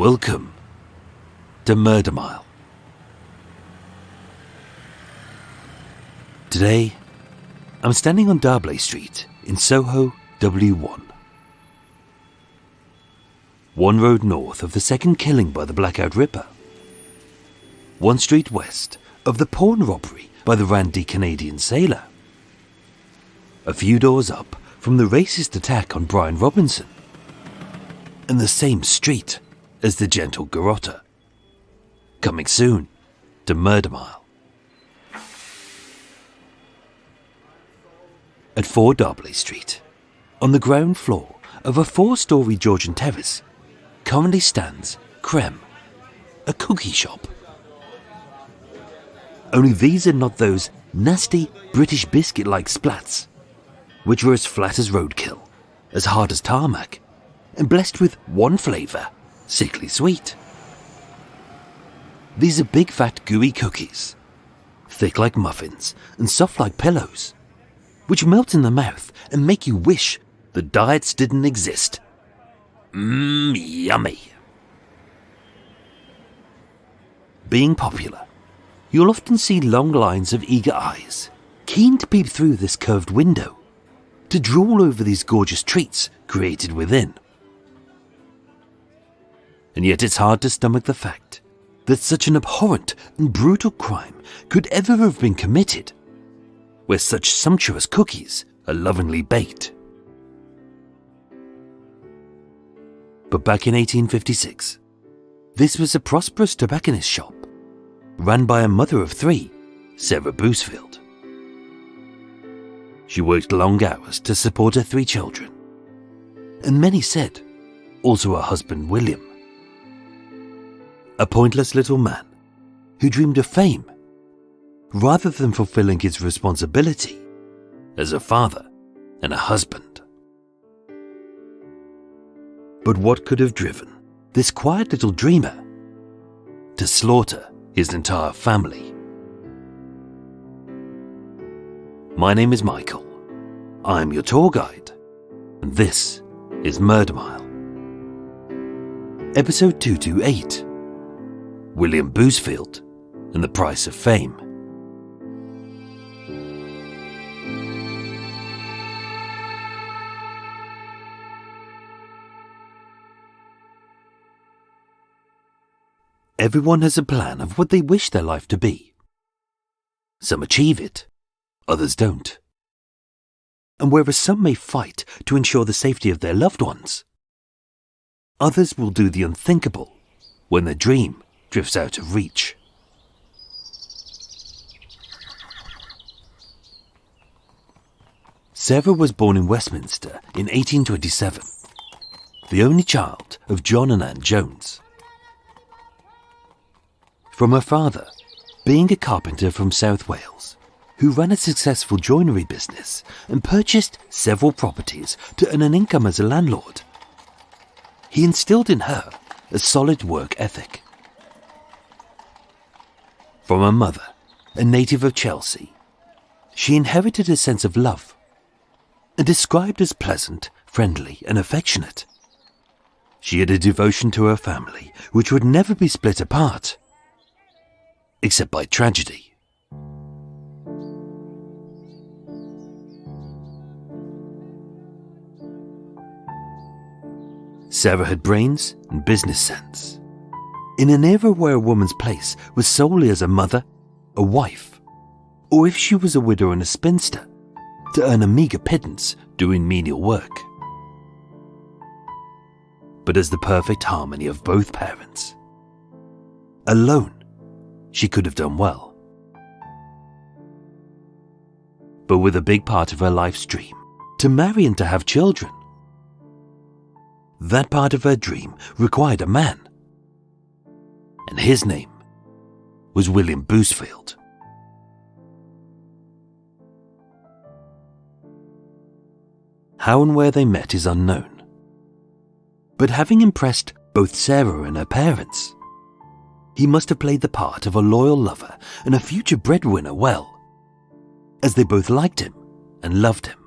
Welcome to Murder Mile. Today, I'm standing on Darbley Street in Soho, W1. One road north of the second killing by the Blackout Ripper. One street west of the pawn robbery by the randy Canadian sailor. A few doors up from the racist attack on Brian Robinson. And the same street as the gentle garrotter. Coming soon to Murder Mile. At 4 Darbley Street, on the ground floor of a 4-storey Georgian terrace, currently stands Creme, a cookie shop. Only these are not those nasty British biscuit-like splats, which were as flat as roadkill, as hard as tarmac, and blessed with one flavour, sickly sweet. These are big fat gooey cookies, thick like muffins and soft like pillows, which melt in the mouth and make you wish the diets didn't exist. Yummy. Being popular, you'll often see long lines of eager eyes, keen to peep through this curved window, to drool over these gorgeous treats created within. And yet it's hard to stomach the fact that such an abhorrent and brutal crime could ever have been committed, where such sumptuous cookies are lovingly baked. But back in 1856, this was a prosperous tobacconist shop, run by a mother of 3, Sarah Bousfield. She worked long hours to support her 3 children, and many said, also her husband William. A pointless little man who dreamed of fame rather than fulfilling his responsibility as a father and a husband. But what could have driven this quiet little dreamer to slaughter his entire family? My name is Michael. I'm your tour guide, and this is Murder Mile. Episode 228. William Bousfield and the Price of Fame. Everyone has a plan of what they wish their life to be. Some achieve it, others don't. And whereas some may fight to ensure the safety of their loved ones, others will do the unthinkable when their dream drifts out of reach. Sarah was born in Westminster in 1827, the only child of John and Anne Jones. From her father, being a carpenter from South Wales, who ran a successful joinery business and purchased several properties to earn an income as a landlord, he instilled in her a solid work ethic. From her mother, a native of Chelsea, she inherited a sense of love, and described as pleasant, friendly, and affectionate. She had a devotion to her family which would never be split apart, except by tragedy. Sarah had brains and business sense. In an era where a woman's place was solely as a mother, a wife, or if she was a widow and a spinster, to earn a meagre pittance doing menial work. But as the perfect harmony of both parents, alone, she could have done well. But with a big part of her life's dream, to marry and to have children, that part of her dream required a man. And his name was William Bousfield. How and where they met is unknown. But having impressed both Sarah and her parents, he must have played the part of a loyal lover and a future breadwinner well, as they both liked him and loved him.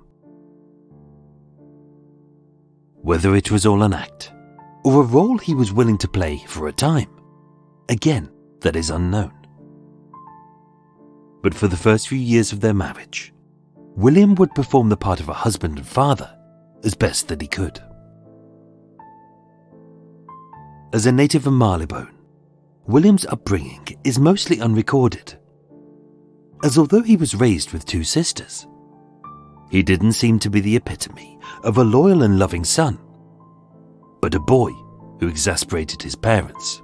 Whether it was all an act, or a role he was willing to play for a time. Again, that is unknown. But for the first few years of their marriage, William would perform the part of a husband and father as best that he could. As a native of Marylebone, William's upbringing is mostly unrecorded, as although he was raised with two sisters, he didn't seem to be the epitome of a loyal and loving son, but a boy who exasperated his parents.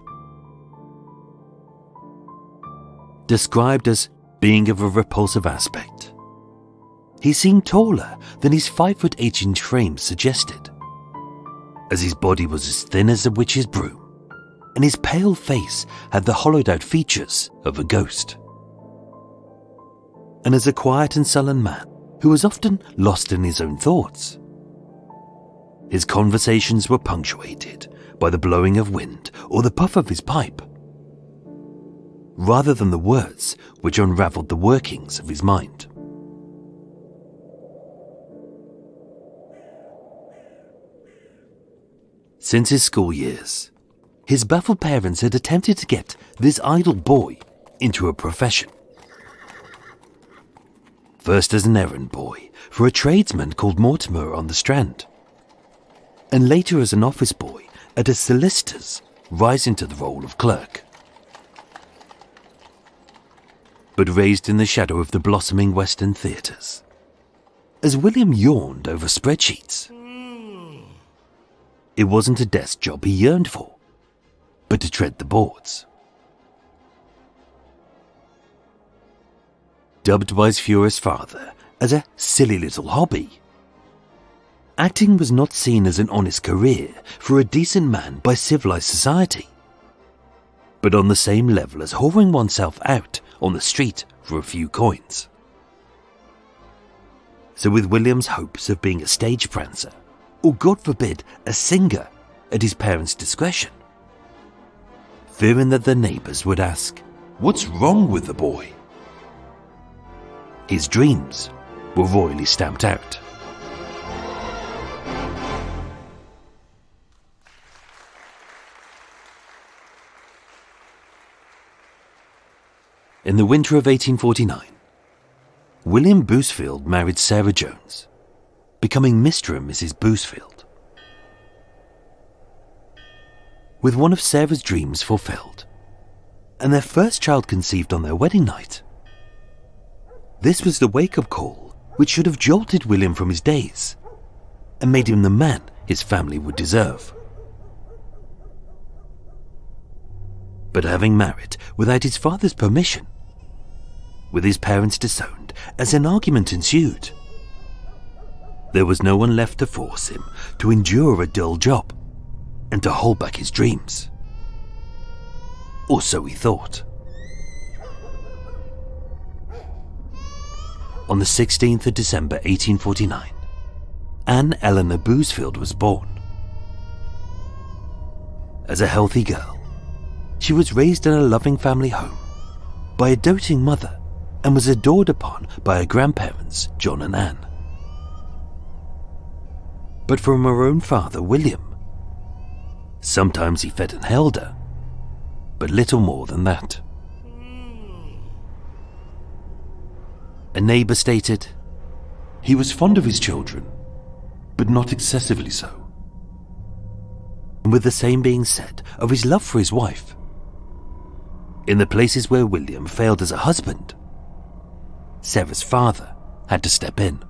Described as being of a repulsive aspect, he seemed taller than his 5'8" frame suggested, as his body was as thin as a witch's broom, and his pale face had the hollowed-out features of a ghost. And as a quiet and sullen man who was often lost in his own thoughts, his conversations were punctuated by the blowing of wind or the puff of his pipe, rather than the words which unravelled the workings of his mind. Since his school years, his baffled parents had attempted to get this idle boy into a profession. First as an errand boy for a tradesman called Mortimer on the Strand, and later as an office boy at a solicitor's, rising to the role of clerk. But raised in the shadow of the blossoming West End theatres, as William yawned over spreadsheets, it wasn't a desk job he yearned for, but to tread the boards. Dubbed by his furious father as a silly little hobby, acting was not seen as an honest career for a decent man by civilized society, but on the same level as whoring oneself out on the street for a few coins. So with William's hopes of being a stage prancer, or God forbid, a singer, at his parents' discretion, fearing that the neighbours would ask, "What's wrong with the boy?" his dreams were royally stamped out. In the winter of 1849, William Bousfield married Sarah Jones, becoming Mr. and Mrs. Bousfield. With one of Sarah's dreams fulfilled, and their first child conceived on their wedding night, this was the wake-up call which should have jolted William from his daze and made him the man his family would deserve. But having married without his father's permission, with his parents disowned as an argument ensued, there was no one left to force him to endure a dull job and to hold back his dreams. Or so he thought. On the 16th of December 1849, Anne Eleanor Bousfield was born. As a healthy girl, she was raised in a loving family home by a doting mother and was adored upon by her grandparents, John and Anne. But from her own father, William, sometimes he fed and held her, but little more than that. A neighbour stated, "He was fond of his children, but not excessively so." And with the same being said of his love for his wife, in the places where William failed as a husband, Sarah's father had to step in.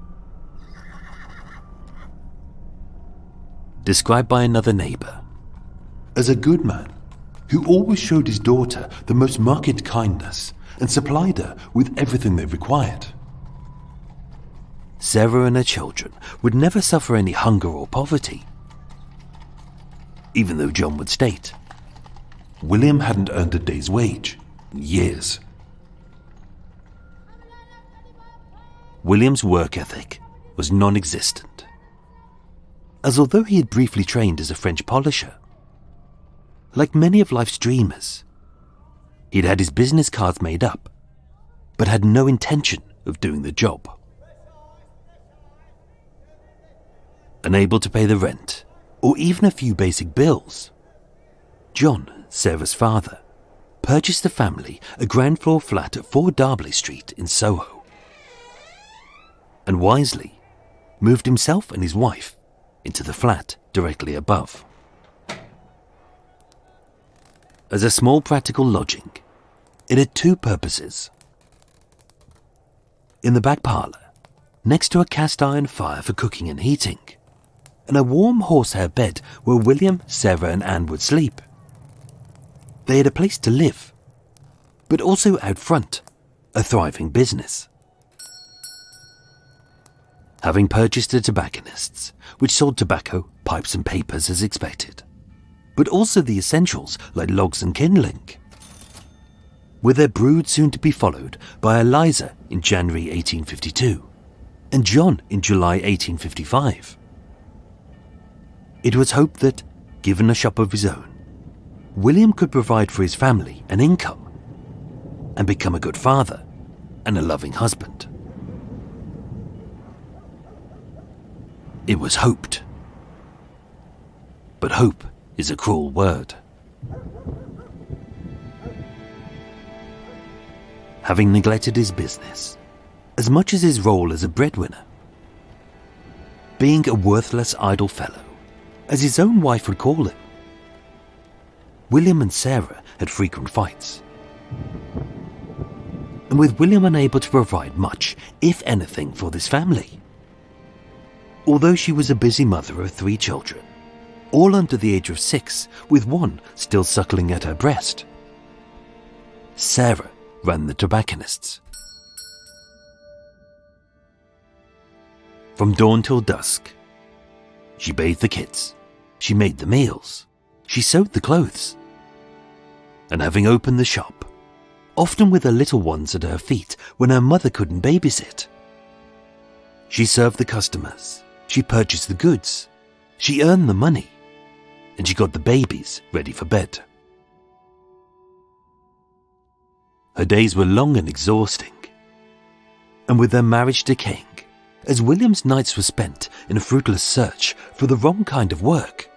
Described by another neighbour as a good man who always showed his daughter the most marked kindness and supplied her with everything they required. Sarah and her children would never suffer any hunger or poverty, even though John would state William hadn't earned a day's wage in years. William's work ethic was non-existent, as although he had briefly trained as a French polisher, like many of life's dreamers, he'd had his business cards made up, but had no intention of doing the job. Unable to pay the rent or even a few basic bills. John, Sarah's father, purchased the family a ground floor flat at 4 Darby Street in Soho, and wisely moved himself and his wife into the flat directly above. As a small practical lodging, it had 2 purposes. In the back parlour, next to a cast iron fire for cooking and heating, and a warm horsehair bed where William, Sarah and Anne would sleep, they had a place to live, but also out front, a thriving business. Having purchased the tobacconists, which sold tobacco, pipes and papers as expected, but also the essentials like logs and kindling, with their brood soon to be followed by Eliza in January 1852 and John in July 1855. It was hoped that, given a shop of his own, William could provide for his family an income and become a good father and a loving husband. It was hoped. But hope is a cruel word. Having neglected his business as much as his role as a breadwinner, being a worthless idle fellow, as his own wife would call him, William and Sarah had frequent fights. And with William unable to provide much, if anything, for this family, although she was a busy mother of 3 children, all under the age of 6, with one still suckling at her breast, Sarah ran the tobacconists. From dawn till dusk, she bathed the kids, she made the meals, she sewed the clothes, and having opened the shop, often with her little ones at her feet when her mother couldn't babysit, she served the customers, she purchased the goods, she earned the money, and she got the babies ready for bed. Her days were long and exhausting, and with their marriage decaying, as William's nights were spent in a fruitless search for the wrong kind of work,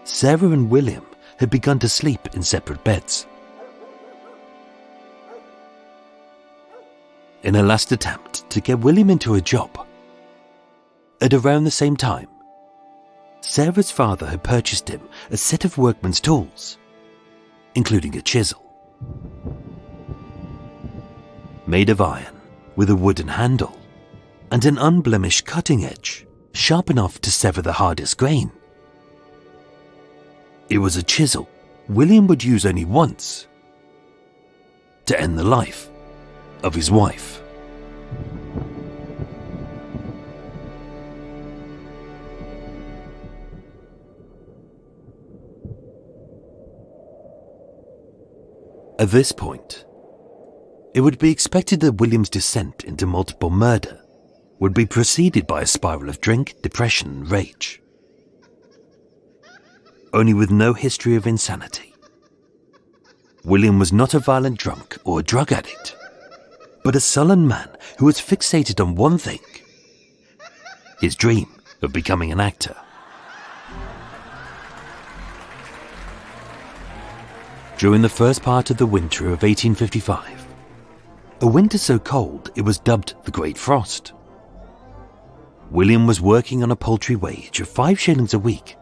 Sarah and William had begun to sleep in separate beds. In a last attempt to get William into a job, at around the same time, Sarah's father had purchased him a set of workman's tools, including a chisel, made of iron with a wooden handle and an unblemished cutting edge, sharp enough to sever the hardest grain. It was a chisel William would use only once, to end the life of his wife. At this point, it would be expected that William's descent into multiple murder would be preceded by a spiral of drink, depression, and rage. Only with no history of insanity. William was not a violent drunk or a drug addict, but a sullen man who was fixated on one thing: his dream of becoming an actor. During the first part of the winter of 1855, a winter so cold it was dubbed the Great Frost, William was working on a paltry wage of 5 shillings a week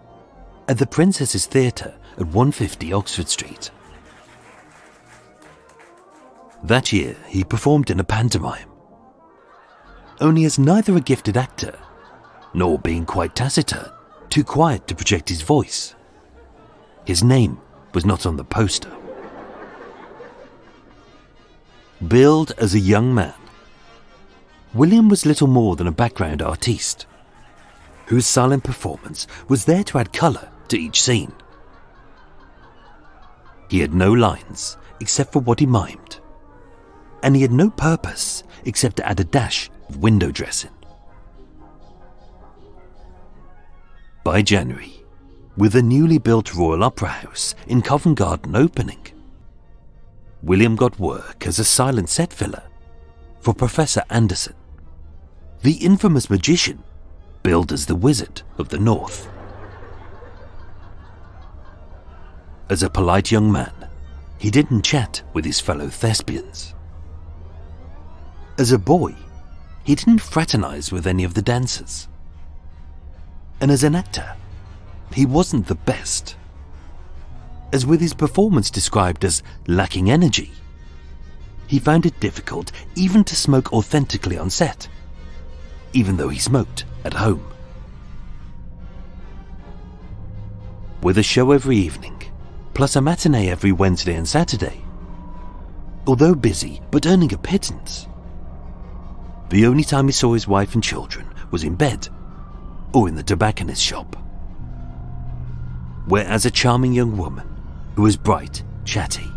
at the Princess's Theatre at 150 Oxford Street. That year he performed in a pantomime, only as neither a gifted actor, nor being quite taciturn, too quiet to project his voice, his name was not on the poster. Billed as a young man, William was little more than a background artiste, whose silent performance was there to add colour to each scene. He had no lines except for what he mimed, and he had no purpose except to add a dash of window dressing. By January, with a newly built Royal Opera House in Covent Garden opening, William got work as a silent set filler for Professor Anderson, the infamous magician billed as the Wizard of the North. As a polite young man, he didn't chat with his fellow thespians. As a boy, he didn't fraternize with any of the dancers. And as an actor, he wasn't the best. As with his performance described as lacking energy, he found it difficult even to smoke authentically on set, even though he smoked at home. With a show every evening, plus a matinee every Wednesday and Saturday, although busy but earning a pittance, the only time he saw his wife and children was in bed or in the tobacconist shop, where as a charming young woman who was bright, chatty,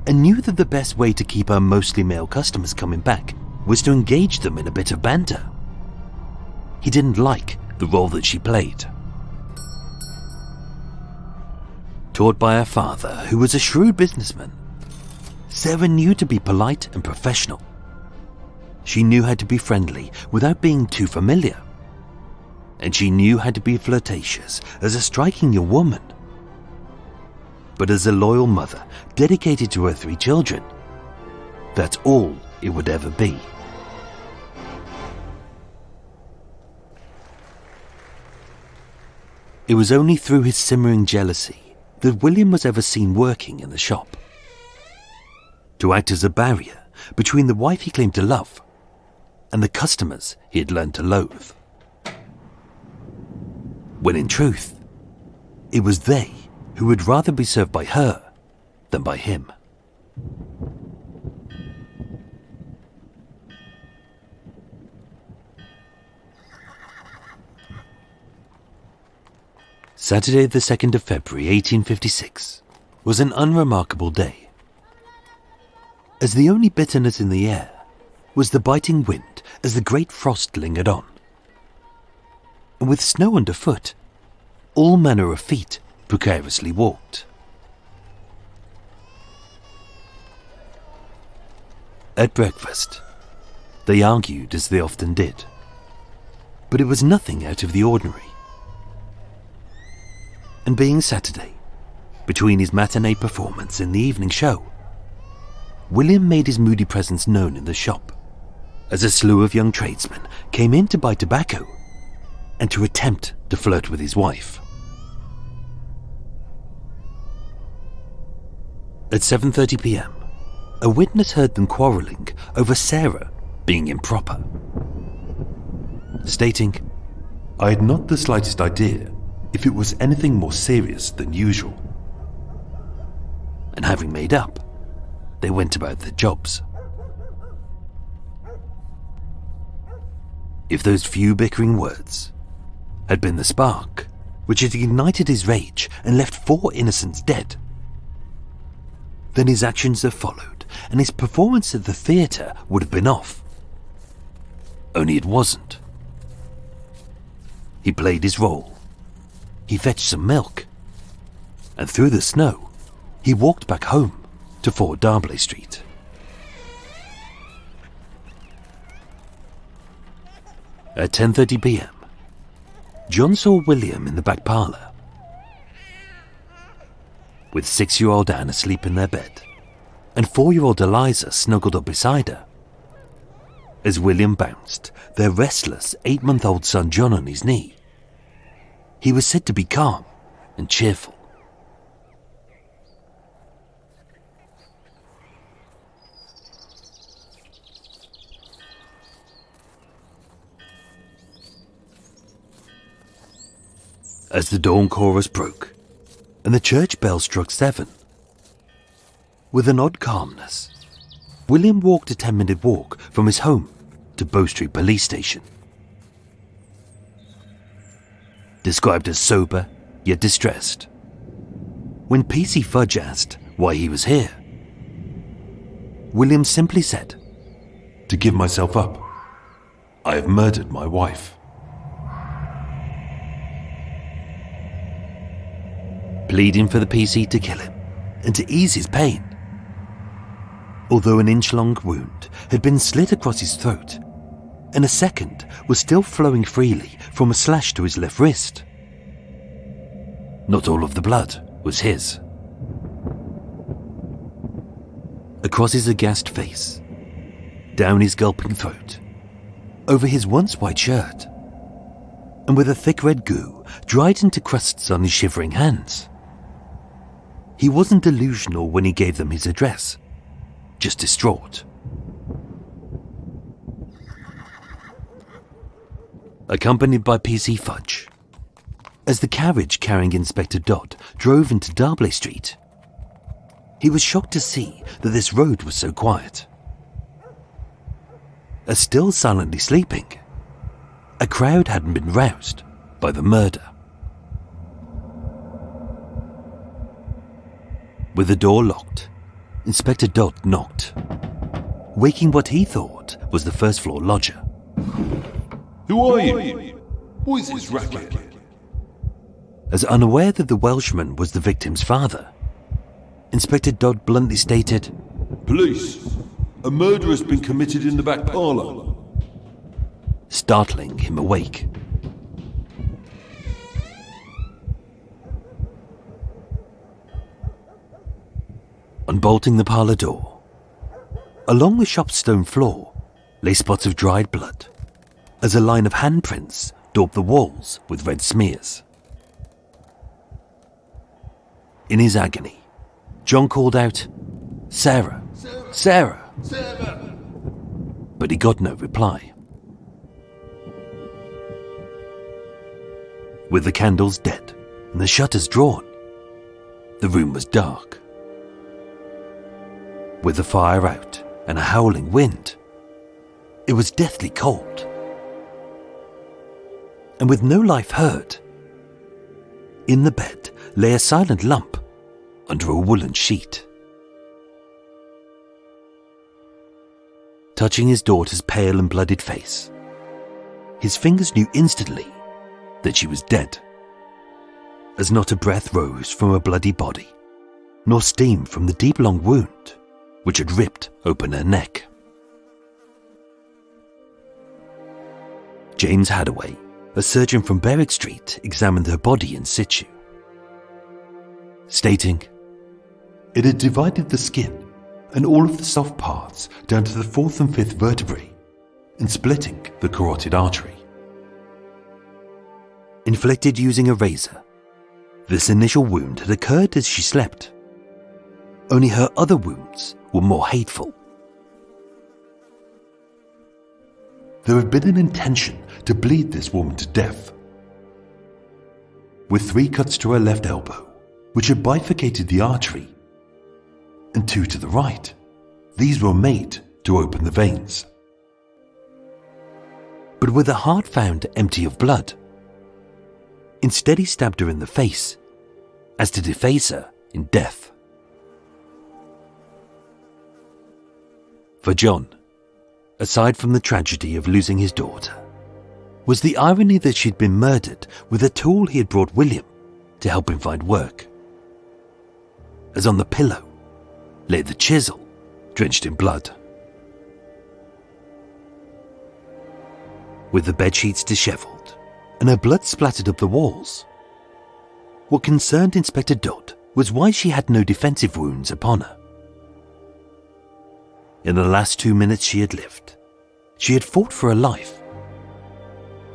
and knew that the best way to keep her mostly male customers coming back was to engage them in a bit of banter, he didn't like the role that she played. Taught by her father, who was a shrewd businessman, Sarah knew to be polite and professional. She knew how to be friendly without being too familiar. And she knew how to be flirtatious as a striking young woman. But as a loyal mother dedicated to her 3 children, that's all it would ever be. It was only through his simmering jealousy that William was ever seen working in the shop, to act as a barrier between the wife he claimed to love and the customers he had learned to loathe. When in truth, it was they who would rather be served by her than by him. Saturday the 2nd of February 1856 was an unremarkable day, as the only bitterness in the air was the biting wind as the great frost lingered on. And with snow underfoot, all manner of feet precariously walked. At breakfast, they argued as they often did, but it was nothing out of the ordinary. And being Saturday, between his matinee performance and the evening show, William made his moody presence known in the shop, as a slew of young tradesmen came in to buy tobacco and to attempt to flirt with his wife. At 7:30 p.m, a witness heard them quarrelling over Sarah being improper, stating, "I had not the slightest idea if it was anything more serious than usual." And having made up, they went about their jobs. If those few bickering words had been the spark which had ignited his rage and left 4 innocents dead, then his actions that followed and his performance at the theatre would have been off. Only it wasn't. He played his role. He fetched some milk, and through the snow, he walked back home to 4 Darbley Street. At 10:30 p.m, John saw William in the back parlour, with 6-year-old Anne asleep in their bed, and 4-year-old Eliza snuggled up beside her. As William bounced their restless 8-month-old son John on his knee, he was said to be calm and cheerful. As the dawn chorus broke and the church bell struck 7, with an odd calmness, William walked a 10-minute walk from his home to Bow Street Police Station. Described as sober yet distressed, when PC Fudge asked why he was here, William simply said, "To give myself up. I have murdered my wife." Pleading for the PC to kill him and to ease his pain, although an inch-long wound had been slit across his throat and a second was still flowing freely from a slash to his left wrist. Not all of the blood was his. across his aghast face, down his gulping throat, over his once white shirt, and with a thick red goo dried into crusts on his shivering hands. He wasn't delusional when he gave them his address, just distraught. Accompanied by PC Fudge, as the carriage carrying Inspector Dodd drove into Darbley Street, he was shocked to see that this road was so quiet. As still silently sleeping, a crowd hadn't been roused by the murder. With the door locked, Inspector Dodd knocked, waking what he thought was the first-floor lodger. Who are you? What is this racket? As unaware that the Welshman was the victim's father, Inspector Dodd bluntly stated, Police! A murder has been committed in the back parlour. Startling him awake. Unbolting the parlour door, along the shop's stone floor lay spots of dried blood, as a line of handprints daubed the walls with red smears. In his agony, John called out, "Sarah! Sarah!" But he got no reply. With the candles dead and the shutters drawn, the room was dark. With the fire out and a howling wind, it was deathly cold. And with no life heard, in the bed lay a silent lump under a woolen sheet. Touching his daughter's pale and blooded face, his fingers knew instantly that she was dead, as not a breath rose from her bloody body, nor steam from the deep long wound which had ripped open her neck. James Hadaway, a surgeon from Berwick Street, examined her body in situ, stating, It had divided the skin and all of the soft parts down to the 4th and 5th vertebrae, and splitting the carotid artery. Inflicted using a razor, this initial wound had occurred as she slept. Only her other wounds were more hateful. There had been an intention to bleed this woman to death. With 3 cuts to her left elbow, which had bifurcated the artery, and 2 to the right. These were made to open the veins. But with a heart found empty of blood, instead he stabbed her in the face, as to deface her in death. For John, aside from the tragedy of losing his daughter, was the irony that she'd been murdered with a tool he had brought William to help him find work. As on the pillow lay the chisel, drenched in blood. With the bedsheets dishevelled and her blood splattered up the walls, what concerned Inspector Dodd was why she had no defensive wounds upon her. In the last 2 minutes she had lived, she had fought for her life,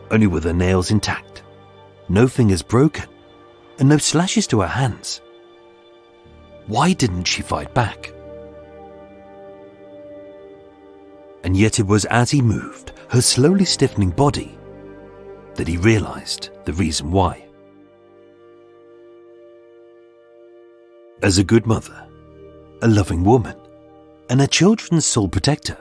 only with her nails intact, no fingers broken, and no slashes to her hands. Why didn't she fight back? And yet it was as he moved her slowly stiffening body that he realized the reason why. As a good mother, a loving woman, and her children's sole protector,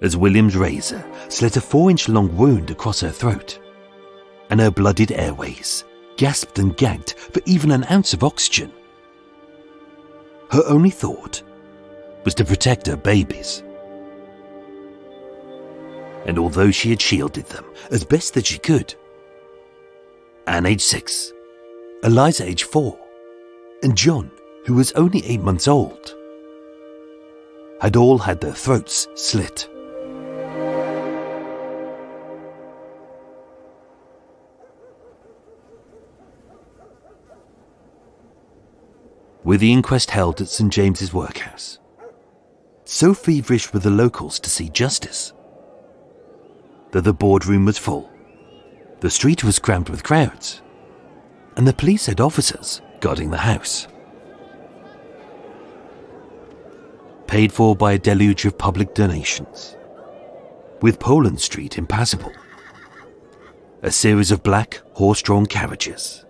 as William's razor slit a 4-inch long wound across her throat, and her blooded airways gasped and gagged for even an ounce of oxygen, her only thought was to protect her babies. And although she had shielded them as best that she could, Anne aged 6, Eliza aged 4, and John, who was only 8 months old, had all had their throats slit. with the inquest held at St James's Workhouse. So feverish were the locals to see justice that the boardroom was full, the street was crammed with crowds, and the police had officers guarding the house. Paid for by a deluge of public donations, with Poland Street impassable, a series of black horse-drawn carriages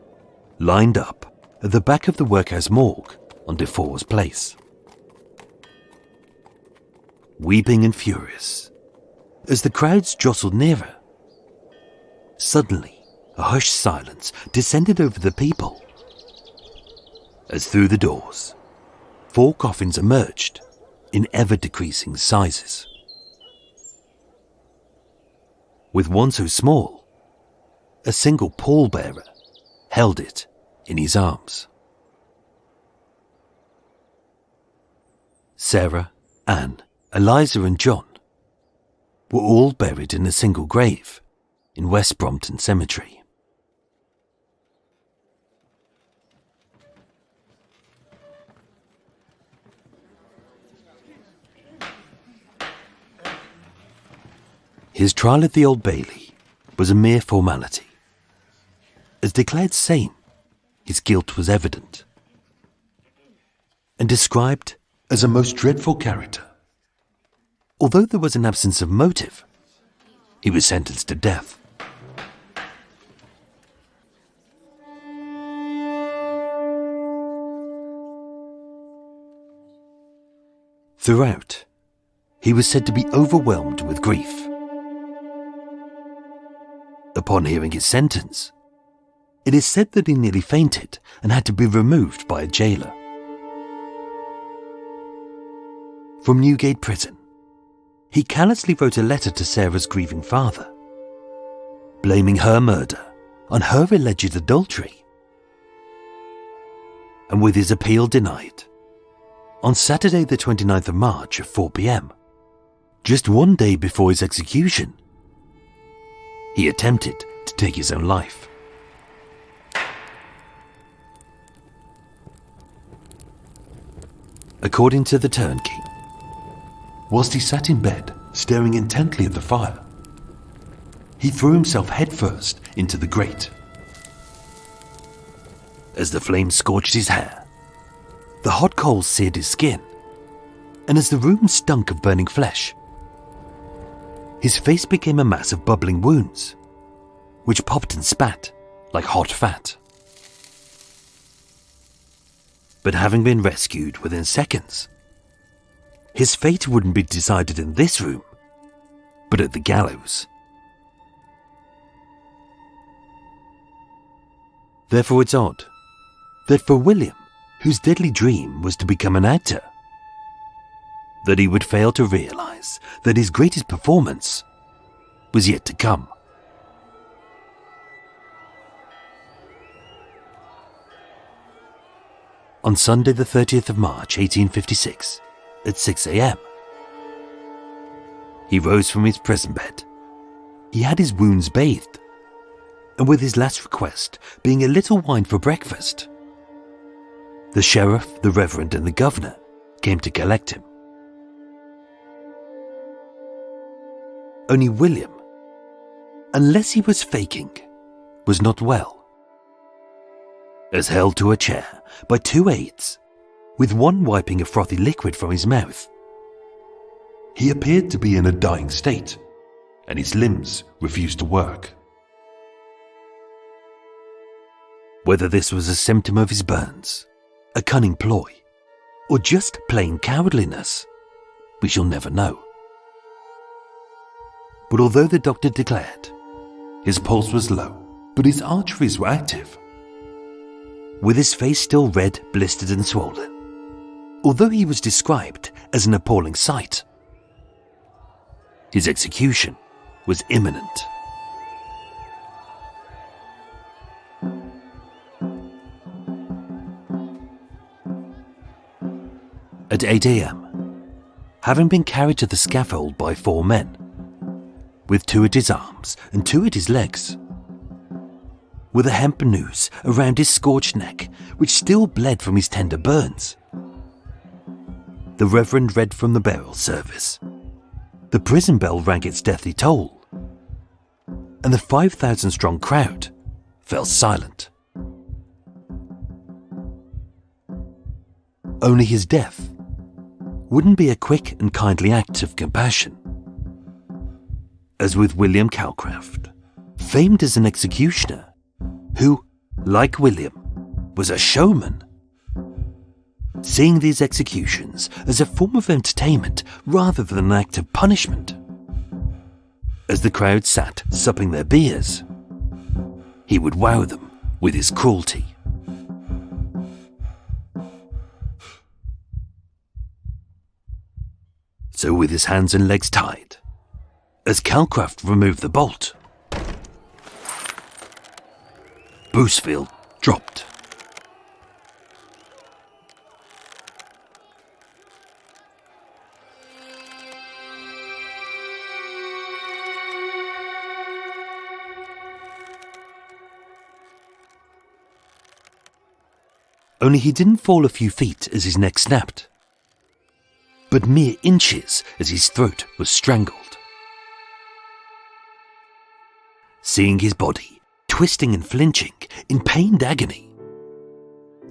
lined up at the back of the workhouse morgue on Defoe's Place. Weeping and furious, as the crowds jostled nearer, suddenly a hushed silence descended over the people, as through the doors 4 coffins emerged in ever-decreasing sizes. With one so small, a single pallbearer held it in his arms. Sarah, Anne, Eliza and John were all buried in a single grave in West Brompton Cemetery. His trial at the Old Bailey was a mere formality. As declared sane, his guilt was evident, and described as a most dreadful character. Although there was an absence of motive, he was sentenced to death. Throughout, he was said to be overwhelmed with grief. Upon hearing his sentence, it is said that he nearly fainted and had to be removed by a jailer. From Newgate Prison, he callously wrote a letter to Sarah's grieving father, blaming her murder on her alleged adultery. And with his appeal denied, on Saturday the 29th of March at 4 p.m, just one day before his execution, he attempted to take his own life. According to the turnkey, whilst he sat in bed, staring intently at the fire, he threw himself headfirst into the grate. As the flames scorched his hair, the hot coals seared his skin, and as the room stunk of burning flesh, his face became a mass of bubbling wounds, which popped and spat like hot fat. But having been rescued within seconds, his fate wouldn't be decided in this room, but at the gallows. Therefore it's odd that for William, whose deadly dream was to become an actor, that he would fail to realise that his greatest performance was yet to come. On Sunday the 30th of March 1856, at 6 a.m, he rose from his prison bed. He had his wounds bathed, and with his last request being a little wine for breakfast, the sheriff, the reverend and the governor came to collect him. Only William, unless he was faking, was not well. As held to a chair by 2 aides, with one wiping a frothy liquid from his mouth, he appeared to be in a dying state, and his limbs refused to work. Whether this was a symptom of his burns, a cunning ploy, or just plain cowardliness, we shall never know. But although the doctor declared his pulse was low, but his arteries were active, with his face still red, blistered and swollen, although he was described as an appalling sight, his execution was imminent. At 8 a.m, having been carried to the scaffold by 4 men, with 2 at his arms and 2 at his legs, with a hemp noose around his scorched neck, which still bled from his tender burns. The Reverend read from the burial service. The prison bell rang its deathly toll, and the 5,000-strong crowd fell silent. Only his death wouldn't be a quick and kindly act of compassion. As with William Calcraft, famed as an executioner, who, like William, was a showman, seeing these executions as a form of entertainment rather than an act of punishment. As the crowd sat supping their beers, he would wow them with his cruelty. So with his hands and legs tied, as Calcraft removed the bolt, Bousfield dropped. Only he didn't fall a few feet as his neck snapped, but mere inches as his throat was strangled. Seeing his body twisting and flinching in pained agony,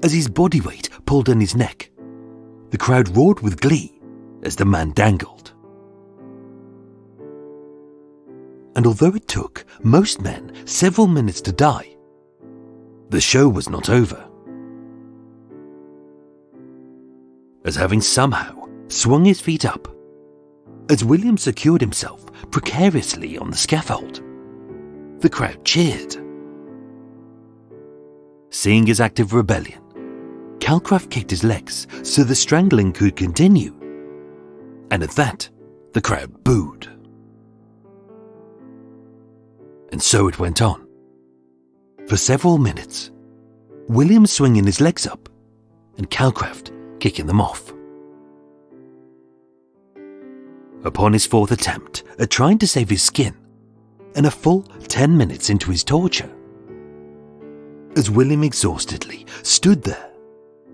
as his body weight pulled on his neck, the crowd roared with glee as the man dangled. And although it took most men several minutes to die, the show was not over. As having somehow swung his feet up, as William secured himself precariously on the scaffold, the crowd cheered. Seeing his act of rebellion, Calcraft kicked his legs so the strangling could continue, and at that, the crowd booed. And so it went on. For several minutes, William swinging his legs up, and Calcraft kicking them off. Upon his fourth attempt at trying to save his skin, and a full 10 minutes into his torture, as William exhaustedly stood there,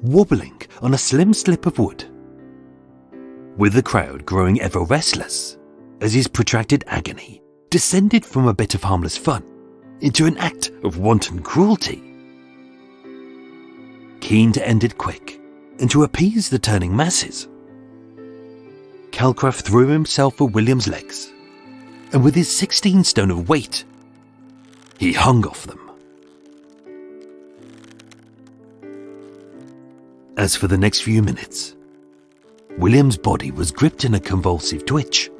wobbling on a slim slip of wood, with the crowd growing ever restless as his protracted agony descended from a bit of harmless fun into an act of wanton cruelty. Keen to end it quick and to appease the turning masses, Calcraft threw himself at William's legs, and with his 16 stone of weight, he hung off them. As for the next few minutes, William's body was gripped in a convulsive twitch,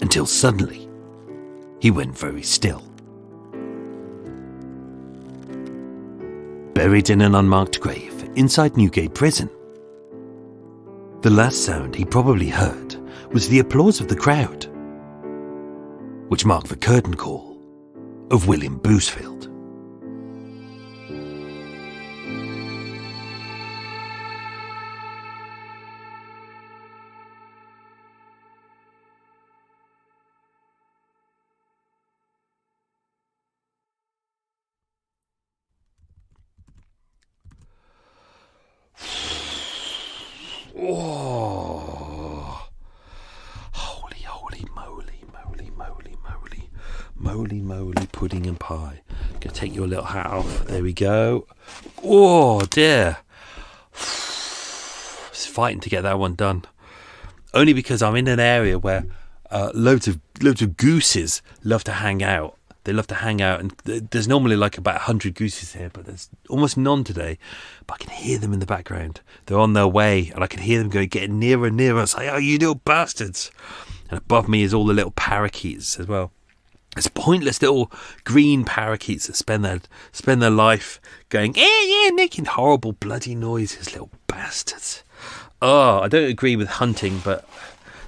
until suddenly he went very still. Buried in an unmarked grave inside Newgate Prison, the last sound he probably heard was the applause of the crowd, which marked the curtain call of William Bousfield. Oh, holy moly pudding and pie. Gonna take your little hat off. There we go. Oh dear. It's fighting to get that one done. Only because I'm in an area where loads of gooses love to hang out. They love to hang out, and there's normally like about 100 gooses here, but there's almost none today. But I can hear them in the background. They're on their way, and I can hear them getting nearer and nearer. It's like, oh, you little bastards. And above me is all the little parakeets as well. It's pointless little green parakeets that spend their life going, making horrible bloody noises, little bastards. Oh, I don't agree with hunting, but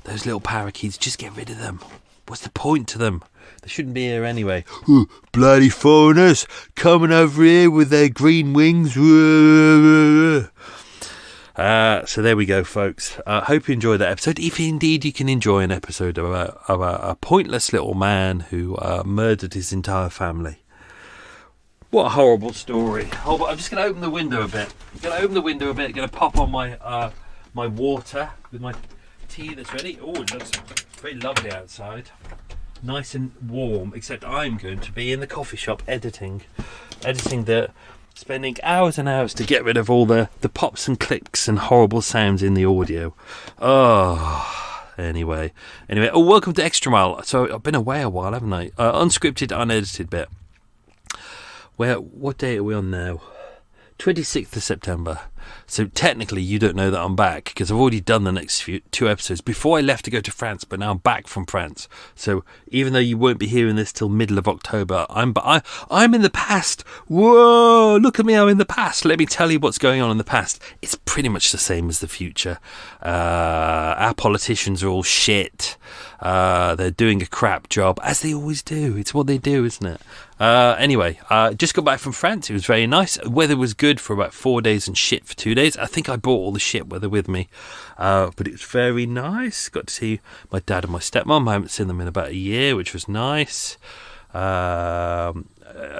those little parakeets, just get rid of them. What's the point to them? They shouldn't be here anyway. Ooh, bloody foreigners coming over here with their green wings. So there we go, folks. Hope you enjoyed that episode. If indeed you can enjoy an episode of a pointless little man who murdered his entire family. What a horrible story. Oh, but I'm just going to open the window a bit. Going to pop on my my water with my tea that's ready. Oh, it looks very lovely outside. Nice and warm, except I'm going to be in the coffee shop editing spending hours and hours to get rid of all the pops and clicks and horrible sounds in the audio. Anyway. Oh, welcome to Extra Mile. So I've been away a while, haven't I? Unscripted, unedited bit. What day are we on now? 26th of September. So technically you don't know that I'm back because I've already done the next two episodes before I left to go to France, but now I'm back from France. So even though you won't be hearing this till middle of October, I'm in the past. Whoa, look at me, I'm in the past. Let me tell you what's going on in the past. It's pretty much the same as the future. Our politicians are all shit. They're doing a crap job, as they always do. It's what they do, isn't it? Anyway, just got back from France. It was very nice. Weather was good for about 4 days and shit for 2 days. I think I brought all the shit weather with me. But it was very nice. Got to see my dad and my stepmom. I haven't seen them in about a year, which was nice. A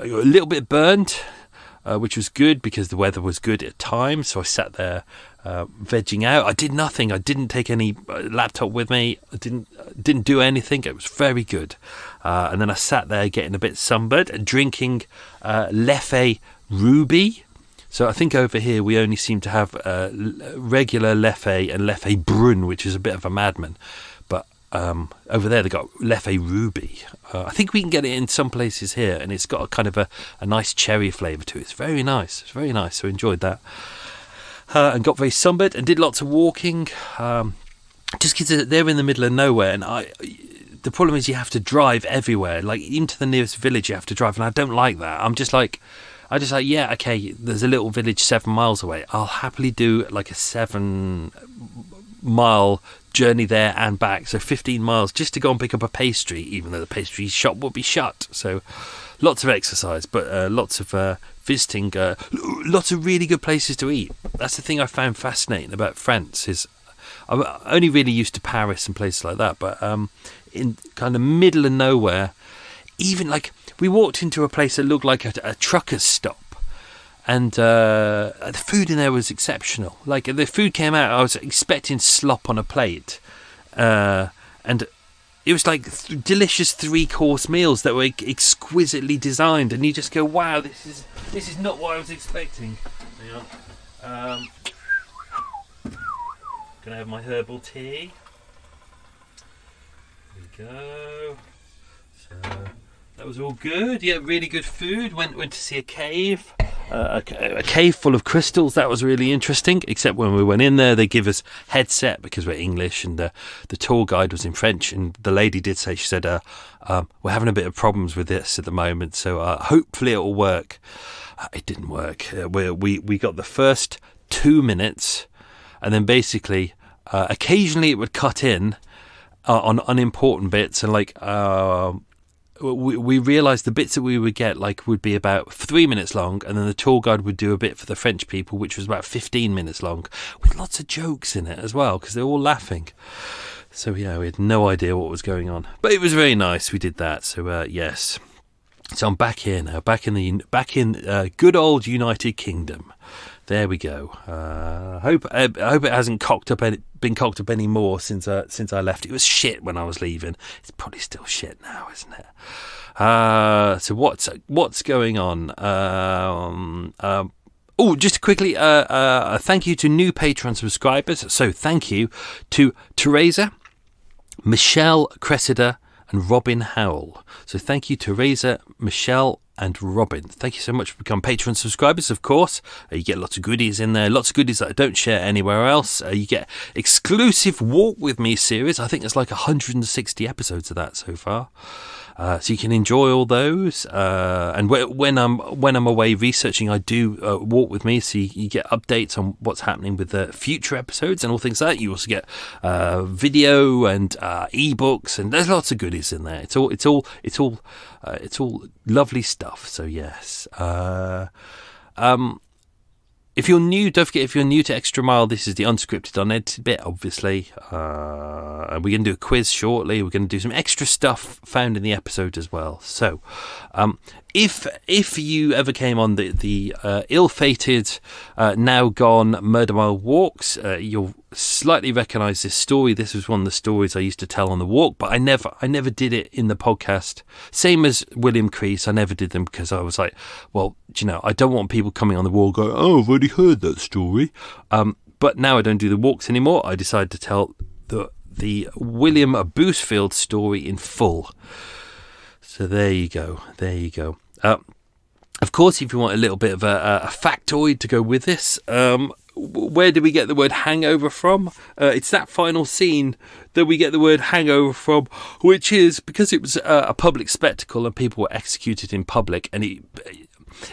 little bit burned, which was good because the weather was good at times. So I sat there vegging out. I did nothing. I didn't take any laptop with me. I didn't do anything. It was very good. And then I sat there getting a bit sunburned and drinking Leffe Ruby. So I think over here we only seem to have regular Leffe and Leffe Brun, which is a bit of a madman. But over there they got Leffe Ruby. I think we can get it in some places here, and it's got a kind of a nice cherry flavour to it. It's very nice. It's very nice. So I enjoyed that. And got very sunburned and did lots of walking. Just because they're in the middle of nowhere, and the problem is you have to drive everywhere. Like even to the nearest village you have to drive, and I don't like that. I just like, yeah, okay, there's a little village 7 miles away. I'll happily do like a 7-mile journey there and back. So 15 miles just to go and pick up a pastry, even though the pastry shop will be shut. So lots of exercise, but lots of visiting, lots of really good places to eat. That's the thing I found fascinating about France is I'm only really used to Paris and places like that, but in kind of middle of nowhere, even like we walked into a place that looked like a trucker's stop, and the food in there was exceptional. Like the food came out, I was expecting slop on a plate, and it was like delicious 3-course meals that were exquisitely designed, and you just go, wow, this is not what I was expecting. Gonna have my herbal tea. There we go. So that was all good. Yeah, really good food. Went to see a cave. A cave full of crystals. That was really interesting, except when we went in there they give us headset because we're English, and the tour guide was in French, and the lady did say, she said, we're having a bit of problems with this at the moment, so hopefully it will work. It didn't work. We got the first 2 minutes, and then basically occasionally it would cut in on unimportant bits, and like we realised the bits that we would get like would be about 3 minutes long, and then the tour guide would do a bit for the French people which was about 15 minutes long with lots of jokes in it as well because they're all laughing. So yeah, we had no idea what was going on, but it was very nice. We did that. So yes, so I'm back here now, back in good old United Kingdom. There we go. I hope it hasn't been cocked up any more since I left. It was shit when I was leaving. It's probably still shit now, isn't it? So what's going on? Just quickly, thank you to new Patreon subscribers. So thank you to Teresa, Michelle Cressida, and Robin Howell. So thank you, Teresa, Michelle, and Robin. Thank you so much for becoming Patreon subscribers, of course. You get lots of goodies in there, lots of goodies that I don't share anywhere else. You get exclusive Walk With Me series. I think there's like 160 episodes of that so far. So you can enjoy all those. And when I'm away researching, I do Walk With Me, so you get updates on what's happening with the future episodes and all things like that. You also get video and ebooks, and there's lots of goodies in there. It's all lovely stuff. So yes. If you're new, don't forget, if you're new to Extra Mile, this is the unscripted, unedited bit, obviously. And we're going to do a quiz shortly. We're going to do some extra stuff found in the episode as well. So, if you ever came on the ill-fated, now gone Murder Mile walks, you'll slightly recognise this story. This was one of the stories I used to tell on the walk, but I never did it in the podcast. Same as William Crease, I never did them because I was like, well, do you know, I don't want people coming on the walk going, oh, I've already heard that story. But now I don't do the walks anymore. I decided to tell the William Bousfield story in full. So there you go. Of course, if you want a little bit of a factoid to go with this, where do we get the word hangover from? It's that final scene that we get the word hangover from, which is because it was a public spectacle and people were executed in public, and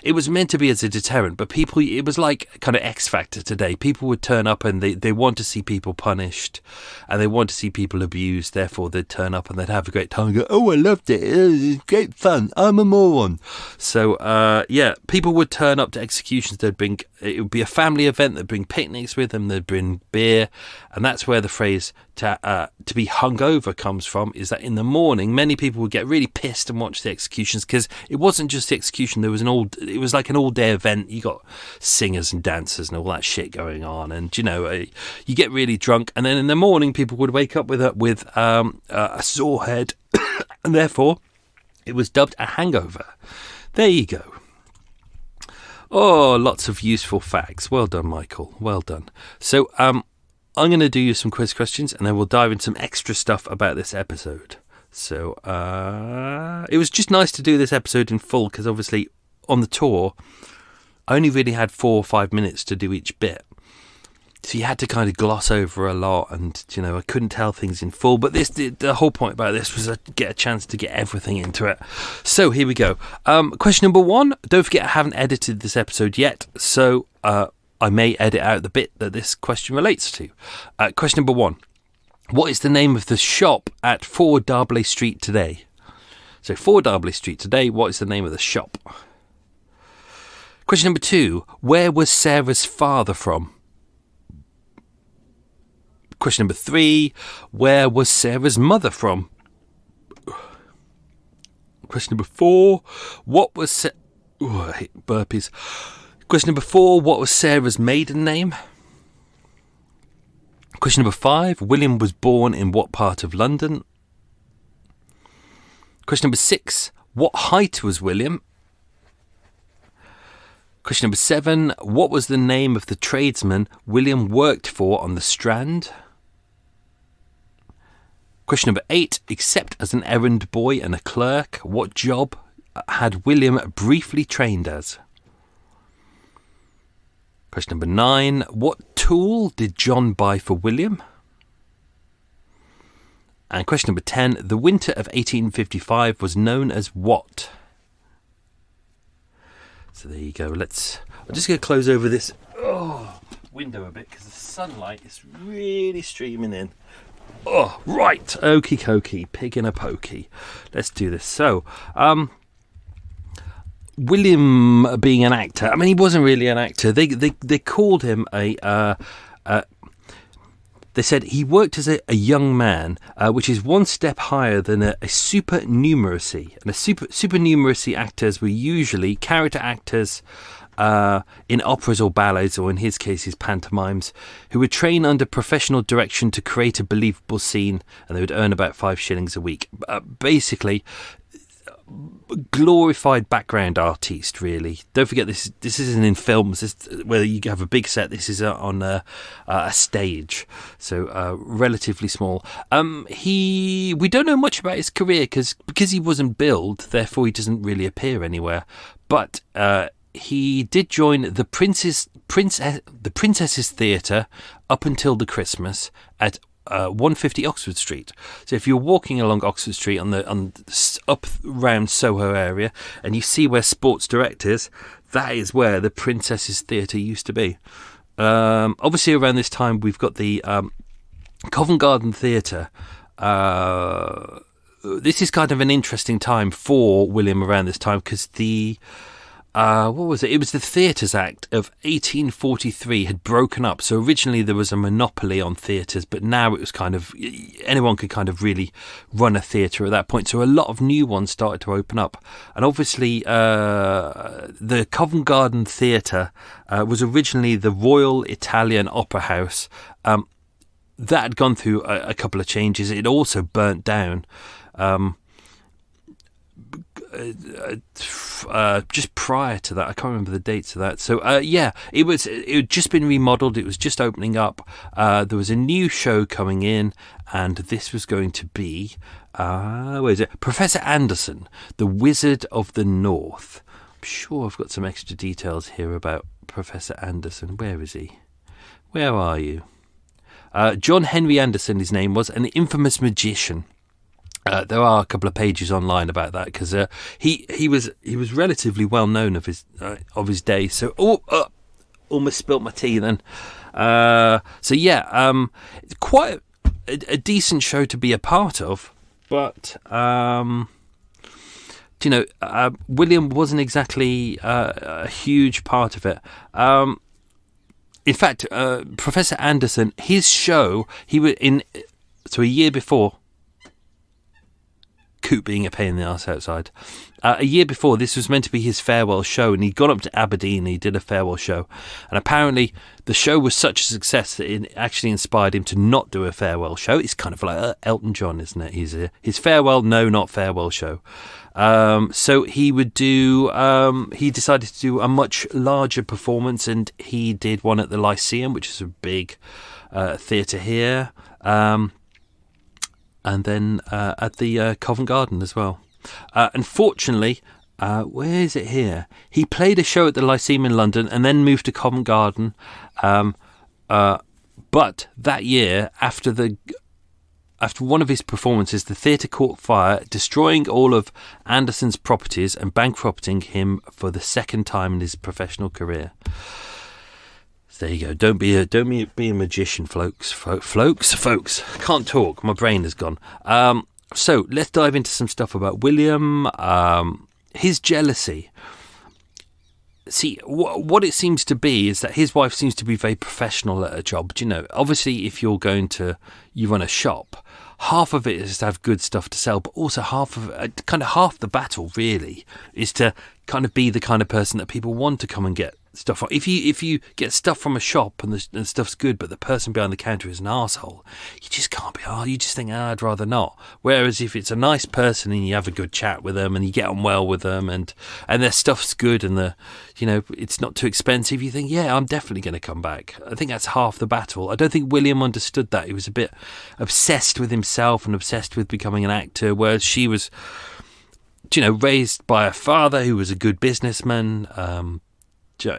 it was meant to be as a deterrent, but it was like kind of X Factor today. People would turn up and they want to see people punished and they want to see people abused. Therefore, they'd turn up and they'd have a great time and go, oh, I loved it. It was great fun. I'm a moron. So, people would turn up to executions. It would be a family event. They'd bring picnics with them. They'd bring beer. And that's where the phrase to be hungover comes from, is that in the morning, many people would get really pissed and watch the executions because it wasn't just the execution. It was like an all-day event. You got singers and dancers and all that shit going on, and you get really drunk, and then in the morning people would wake up with a sore head, and therefore it was dubbed a hangover. There you go. Oh, lots of useful facts. Well done, Michael. Well done. So, I'm going to do you some quiz questions, and then we'll dive into some extra stuff about this episode. So, it was just nice to do this episode in full, because obviously on the tour, I only really had 4 or 5 minutes to do each bit. So you had to kind of gloss over a lot, and, I couldn't tell things in full. But the whole point about this was to get a chance to get everything into it. So here we go. Question number 1. Don't forget, I haven't edited this episode yet, so I may edit out the bit that this question relates to. Question number 1. What is the name of the shop at 4 Darbley Street today? So 4 Darbley Street today, what is the name of the shop? Question number 2. Where was Sarah's father from? Question number 3. Where was Sarah's mother from? Question number 4. What was... I hate burpees. Question number 4. What was Sarah's maiden name? Question number 5. William was born in what part of London? Question number 6. What height was William? Question number 7. What was the name of the tradesman William worked for on the Strand? Question number 8. Except as an errand boy and a clerk, what job had William briefly trained as? Question number 9. What tool did John buy for William? And question number 10. The winter of 1855 was known as what? So there you go. I'm just going to close over this window a bit because the sunlight is really streaming in. Oh, right. Okie dokie. Pig in a pokey. Let's do this. So, William being an actor, I mean, he wasn't really an actor. They called him they said he worked as a young man, which is one step higher than a supernumeracy. And a supernumeracy actors were usually character actors in operas or ballets, or in his case, his pantomimes, who would train under professional direction to create a believable scene, and they would earn about 5 shillings a week. Basically, glorified background artiste, really. Don't forget, this isn't in films where you have a big set. This is on a stage, so relatively small. We don't know much about his career because he wasn't billed, therefore he doesn't really appear anywhere. But he did join the Princess's Theatre up until the Christmas at 150 Oxford Street. So if you're walking along Oxford Street on up round Soho area and you see where Sports Direct is, that is where the Princess's Theatre used to be. Obviously around this time we've got the Covent Garden Theatre. This is kind of an interesting time for William around this time because the what was it? It was the Theatres Act of 1843 had broken up. So originally there was a monopoly on theatres, but now it was kind of, anyone could kind of really run a theatre at that point. So a lot of new ones started to open up. And obviously the Covent Garden Theatre was originally the Royal Italian Opera House. That had gone through a couple of changes. It also burnt down. Just prior to that, I can't remember the dates of that. So it had just been remodeled. It was just opening up. There was a new show coming in, and this was going to be where is it? Professor Anderson, the Wizard of the North. I'm sure I've got some extra details here about Professor Anderson. Where is he? Where are you? John Henry Anderson, his name was, an infamous magician. There are a couple of pages online about that because he was relatively well known of his day. So almost spilt my tea then. Quite a decent show to be a part of, but William wasn't exactly a huge part of it. In fact, Professor Anderson, his show, a year before. Coop being a pain in the arse outside. A year before, this was meant to be his farewell show, and he'd gone up to Aberdeen and he did a farewell show. And apparently the show was such a success that it actually inspired him to not do a farewell show. It's kind of like Elton John, isn't it? His farewell, no, not farewell show. So he would do, he decided to do a much larger performance, and he did one at the Lyceum, which is a big theatre here. And then at the Covent Garden as well. Unfortunately, where is it here? He played a show at the Lyceum in London and then moved to Covent Garden. But that year, after one of his performances, the theatre caught fire, destroying all of Anderson's properties and bankrupting him for the second time in his professional career. There you go. Don't be a magician, folks. Can't talk. My brain is gone. So let's dive into some stuff about William. His jealousy. See, what it seems to be is that his wife seems to be very professional at her job. Do you know? Obviously, if you run a shop, half of it is to have good stuff to sell, but also half the battle really is to kind of be the kind of person that people want to come and get stuff from. If you get stuff from a shop and the stuff's good, but the person behind the counter is an arsehole, you just can't be. You just think, I'd rather not. Whereas if it's a nice person and you have a good chat with them and you get on well with them and their stuff's good and it's not too expensive, you think, yeah, I'm definitely going to come back. I think that's half the battle. I don't think William understood that. He was a bit obsessed with himself and obsessed with becoming an actor, whereas she was, raised by a father who was a good businessman.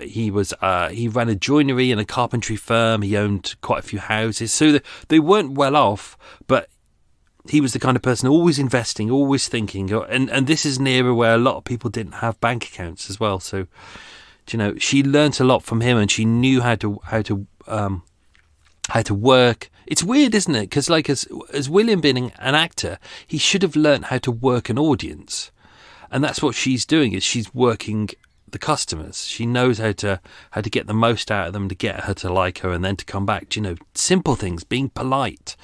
He ran a joinery and a carpentry firm. He owned quite a few houses. So they weren't well off, but he was the kind of person always investing, always thinking. And this is an era where a lot of people didn't have bank accounts as well. So, she learnt a lot from him, and she knew how to work. It's weird, isn't it? Because as William being an actor, he should have learnt how to work an audience. And that's what she's doing, is she's working the customers. She knows how to get the most out of them, to get her to like her and then to come back. Simple things, being polite.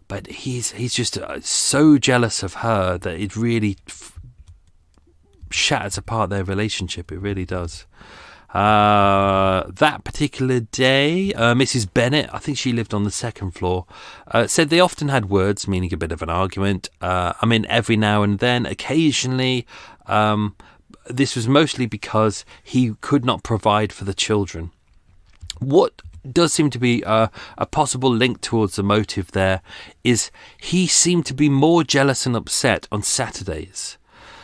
But he's just so jealous of her that it really shatters apart their relationship. It really does. That particular day, Mrs. Bennet, I think she lived on the second floor, said they often had words, meaning a bit of an argument. Every now and then, occasionally. This was mostly because he could not provide for the children. What does seem to be a possible link towards the motive there is he seemed to be more jealous and upset on Saturdays.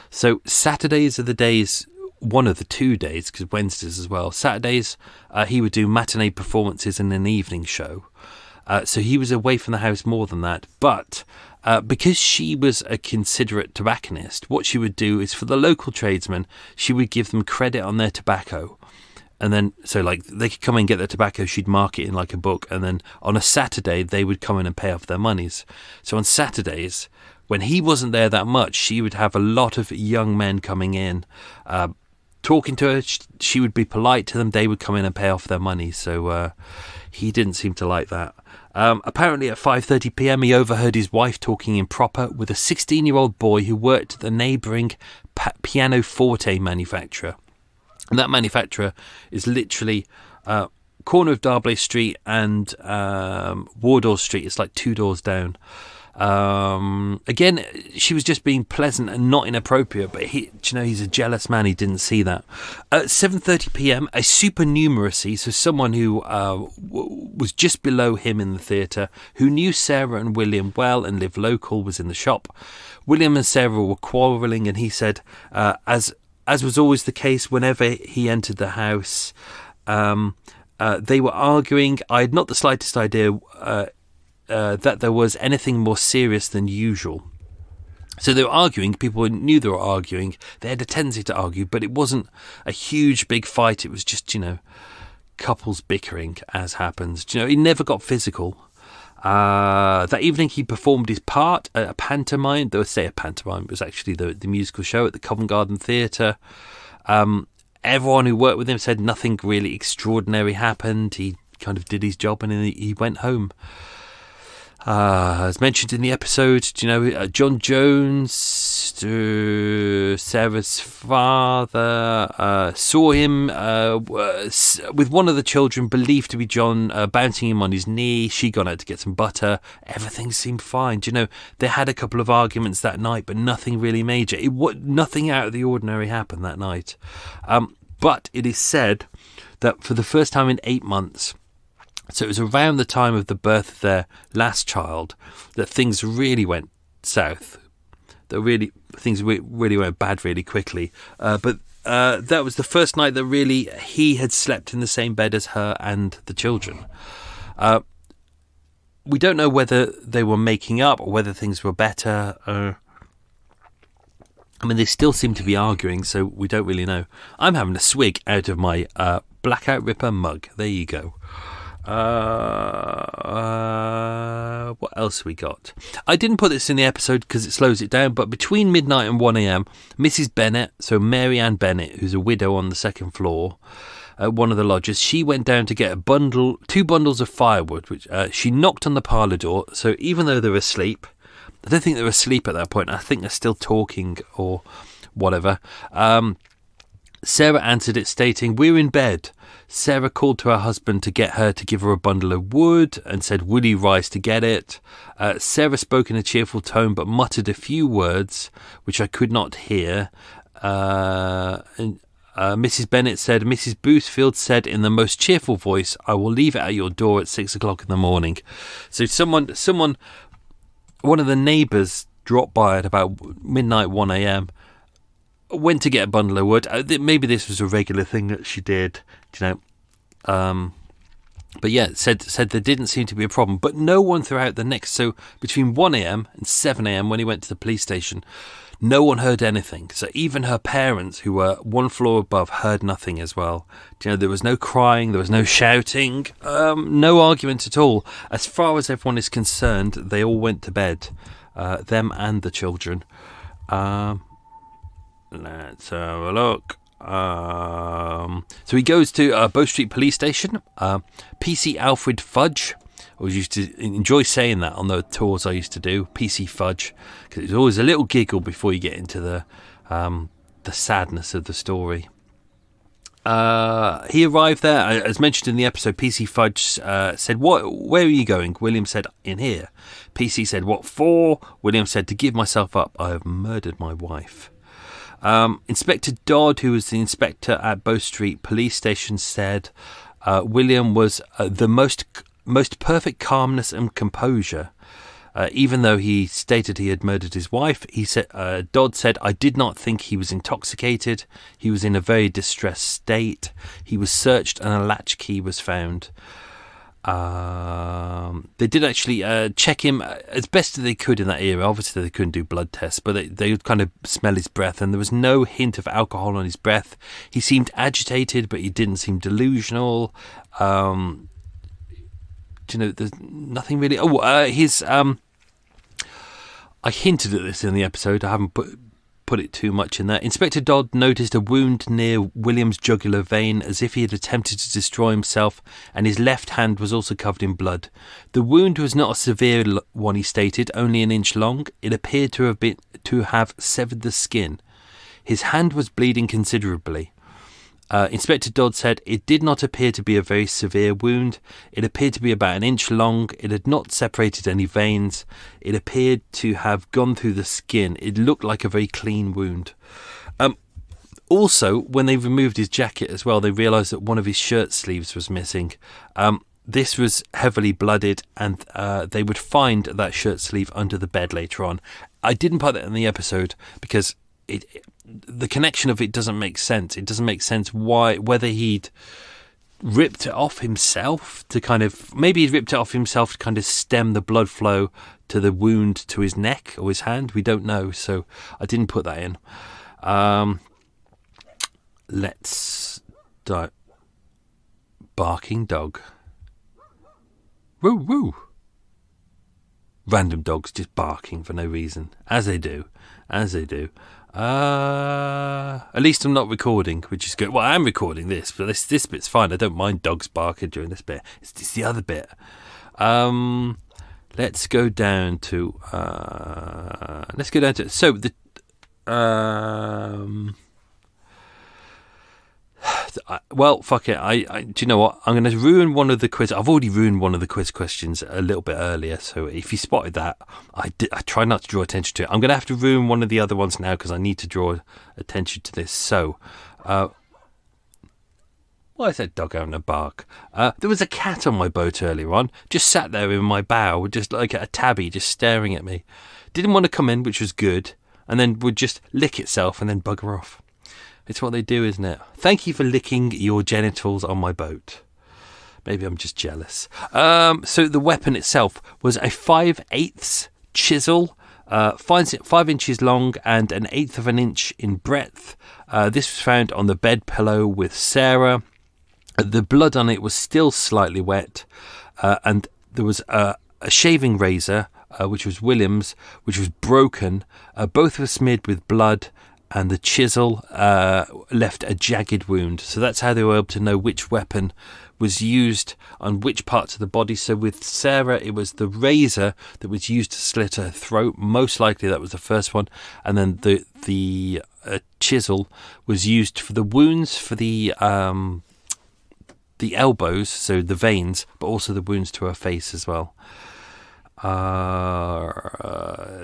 So Saturdays are the days, one of the 2 days, because Wednesdays as well. Saturdays, he would do matinee performances and an evening show. So he was away from the house more than that. But because she was a considerate tobacconist, what she would do is for the local tradesmen, she would give them credit on their tobacco. And then, so they could come and get their tobacco, she'd mark it in a book, and then on a Saturday, they would come in and pay off their monies. So on Saturdays, when he wasn't there that much, she would have a lot of young men coming in, talking to her. She would be polite to them. They would come in and pay off their money. So he didn't seem to like that. Apparently at 5:30 p.m. he overheard his wife talking improper with a 16-year-old boy who worked at the neighbouring pianoforte manufacturer. And that manufacturer is literally corner of Darby Street and Wardour Street. It's like 2 doors down. Again, she was just being pleasant and not inappropriate, but he's a jealous man. He didn't see that. At 7:30 p.m, a supernumeracy, so someone who was just below him in the theatre, who knew Sarah and William well and lived local, was in the shop. William and Sarah were quarrelling, and he said, as was always the case whenever he entered the house, they were arguing. I had not the slightest idea that there was anything more serious than usual. So they were arguing. People knew they were arguing. They had a tendency to argue, but it wasn't a huge, big fight. It was just, couples bickering, as happens. He never got physical. That evening he performed his part at a pantomime. They would say a pantomime. It was actually the musical show at the Covent Garden Theatre. Everyone who worked with him said nothing really extraordinary happened. He kind of did his job and then he went home. As mentioned in the episode, John Jones, Sarah's father, saw him with one of the children, believed to be John, bouncing him on his knee. She gone out to get some butter. Everything seemed fine. They had a couple of arguments that night, but nothing really major. Nothing out of the ordinary happened that night. But it is said that for the first time in 8 months, so it was around the time of the birth of their last child, that things really went south. Things really went bad really quickly. But that was the first night that really he had slept in the same bed as her and the children. We don't know whether they were making up or whether things were better. They still seem to be arguing, so we don't really know. I'm having a swig out of my Blackout Ripper mug. There you go. What else we got? I didn't put this in the episode because it slows it down, but between midnight and 1 a.m, Mrs. Bennett, so Mary Ann Bennett, who's a widow on the second floor at one of the lodges, she went down to get 2 bundles of firewood, which she knocked on the parlour door. So even though they're asleep, I don't think they're asleep at that point. I think they're still talking or whatever. Sarah answered it stating, "We're in bed." Sarah called to her husband to get her to give her a bundle of wood and said, "Will you rise to get it?" Sarah spoke in a cheerful tone but muttered a few words which I could not hear. Mrs. Bennett said, "Mrs. Bousfield said in the most cheerful voice, 'I will leave it at your door at 6 o'clock in the morning.'" So one of the neighbours dropped by at about midnight, 1 a.m, went to get a bundle of wood. Maybe this was a regular thing that she did, but yeah, said there didn't seem to be a problem. But no one throughout the next, so between 1 a.m. and 7 a.m. when he went to the police station, no one heard anything. So even her parents, who were one floor above, heard nothing as well. There was no crying, there was no shouting, no argument at all. As far as everyone is concerned, they all went to bed, them and the children. Let's have a look. So he goes to Bow Street Police Station. PC Alfred Fudge. I always used to enjoy saying that on the tours I used to do. PC Fudge, because it's always a little giggle before you get into the sadness of the story. He arrived there, as mentioned in the episode. PC Fudge said, where are you going? William said, "In here." PC said, "What for?" William said, "To give myself up. I have murdered my wife." Inspector Dodd, who was the inspector at Bow Street Police Station, said William was the most perfect calmness and composure. Even though he stated he had murdered his wife, Dodd said, "I did not think he was intoxicated. He was in a very distressed state. He was searched and a latchkey was found." They did actually check him as best as they could in that era. Obviously they couldn't do blood tests, but they would kind of smell his breath, and there was no hint of alcohol on his breath. He seemed agitated, but he didn't seem delusional. There's nothing really. I hinted at this in the episode. I haven't put put it too much in there. Inspector Dodd noticed a wound near William's jugular vein, as if he had attempted to destroy himself, and his left hand was also covered in blood. The wound was not a severe one, he stated, only an inch long. It appeared to have severed the skin. His hand was bleeding considerably. Inspector Dodd said it did not appear to be a very severe wound. It appeared to be about an inch long. It had not separated any veins. It appeared to have gone through the skin. It looked like a very clean wound. Also, when they removed his jacket as well, they realised that one of his shirt sleeves was missing. This was heavily blooded, and they would find that shirt sleeve under the bed later on. I didn't put that in the episode because the connection of it doesn't make sense. It doesn't make sense whether he'd ripped it off himself to maybe he'd ripped it off himself to kind of stem the blood flow to the wound to his neck or his hand. We don't know, so I didn't put that in. Let's start. Barking dog. Woo woo. Random dogs just barking for no reason, as they do. At least I'm not recording, which is good. Well, I am recording this, but this bit's fine. I don't mind dogs barking during this bit. It's the other bit. Let's go down to. So the. Well, fuck it. Do you know what? I'm going to ruin one of the quiz. I've already ruined one of the quiz questions a little bit earlier. So if you spotted that, I try not to draw attention to it. I'm going to have to ruin one of the other ones now because I need to draw attention to this. So, why is that dog having a bark? There was a cat on my boat earlier on. Just sat there in my bow, just like a tabby, just staring at me. Didn't want to come in, which was good. And then would just lick itself and then bugger off. It's what they do, isn't it? Thank you for licking your genitals on my boat. Maybe I'm just jealous. So the weapon itself was a 5/8 chisel, 5 inches long and an 1/8 of an inch in breadth. This was found on the bed pillow with Sarah. The blood on it was still slightly wet, and there was a shaving razor, which was William's, which was broken. Both were smeared with blood. And the chisel left a jagged wound. So that's how they were able to know which weapon was used on which parts of the body. So with Sarah, it was the razor that was used to slit her throat. Most likely that was the first one. And then the chisel was used for the wounds for the elbows, so the veins, but also the wounds to her face as well.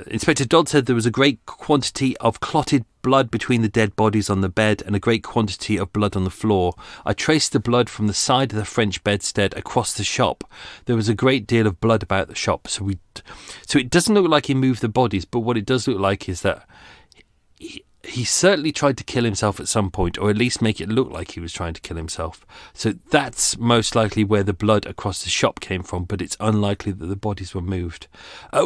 Inspector Dodd said there was a great quantity of clotted blood between the dead bodies on the bed and a great quantity of blood on the floor. I traced the blood from the side of the French bedstead across the shop. There was a great deal of blood about the shop, so it doesn't look like he moved the bodies, but what it does look like is that he certainly tried to kill himself at some point, or at least make it look like he was trying to kill himself. So that's most likely where the blood across the shop came from, but it's unlikely that the bodies were moved.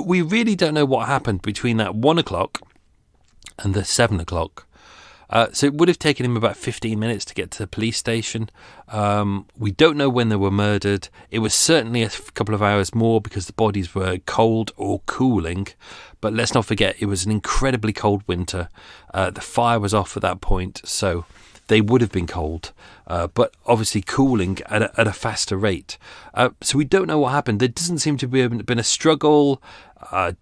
We really don't know what happened between that 1 o'clock and the 7 o'clock. So it would have taken him about 15 minutes to get to the police station. We don't know when they were murdered. It was certainly a couple of hours more because the bodies were cold or cooling. But let's not forget, it was an incredibly cold winter. The fire was off at that point, so they would have been cold, but obviously cooling at a faster rate. So we don't know what happened. There doesn't seem to have been a struggle.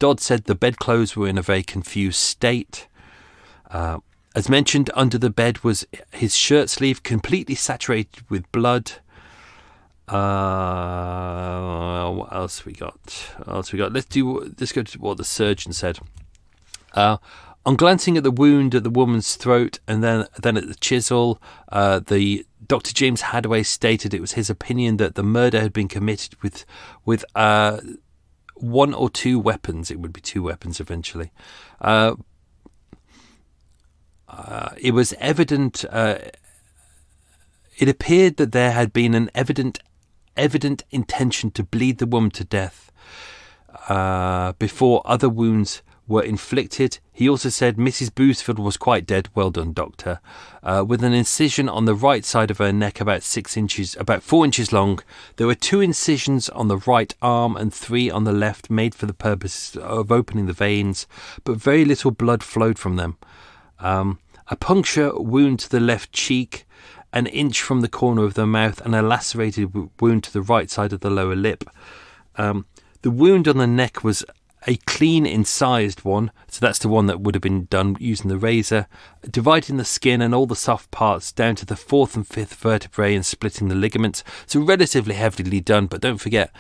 Dodd said the bedclothes were in a very confused state. As mentioned, under the bed was his shirt sleeve completely saturated with blood. What else we got? Let's go to what the surgeon said. On glancing at the wound at the woman's throat and then at the chisel, the Dr. James Hadaway stated it was his opinion that the murder had been committed with 1 or 2 weapons. It would be 2 weapons eventually. It was evident. It appeared that there had been an evident intention to bleed the woman to death before other wounds were inflicted. He also said Mrs. Bousfield was quite dead. Well done, doctor. With an incision on the right side of her neck about 4 inches long. There were 2 incisions on the right arm and 3 on the left, made for the purpose of opening the veins, but very little blood flowed from them. A puncture wound to the left cheek, an inch from the corner of the mouth, and a lacerated wound to the right side of the lower lip. The wound on the neck was a clean incised one, so that's the one that would have been done using the razor, dividing the skin and all the soft parts down to the 4th and 5th vertebrae and splitting the ligaments. So relatively heavily done, but don't forget,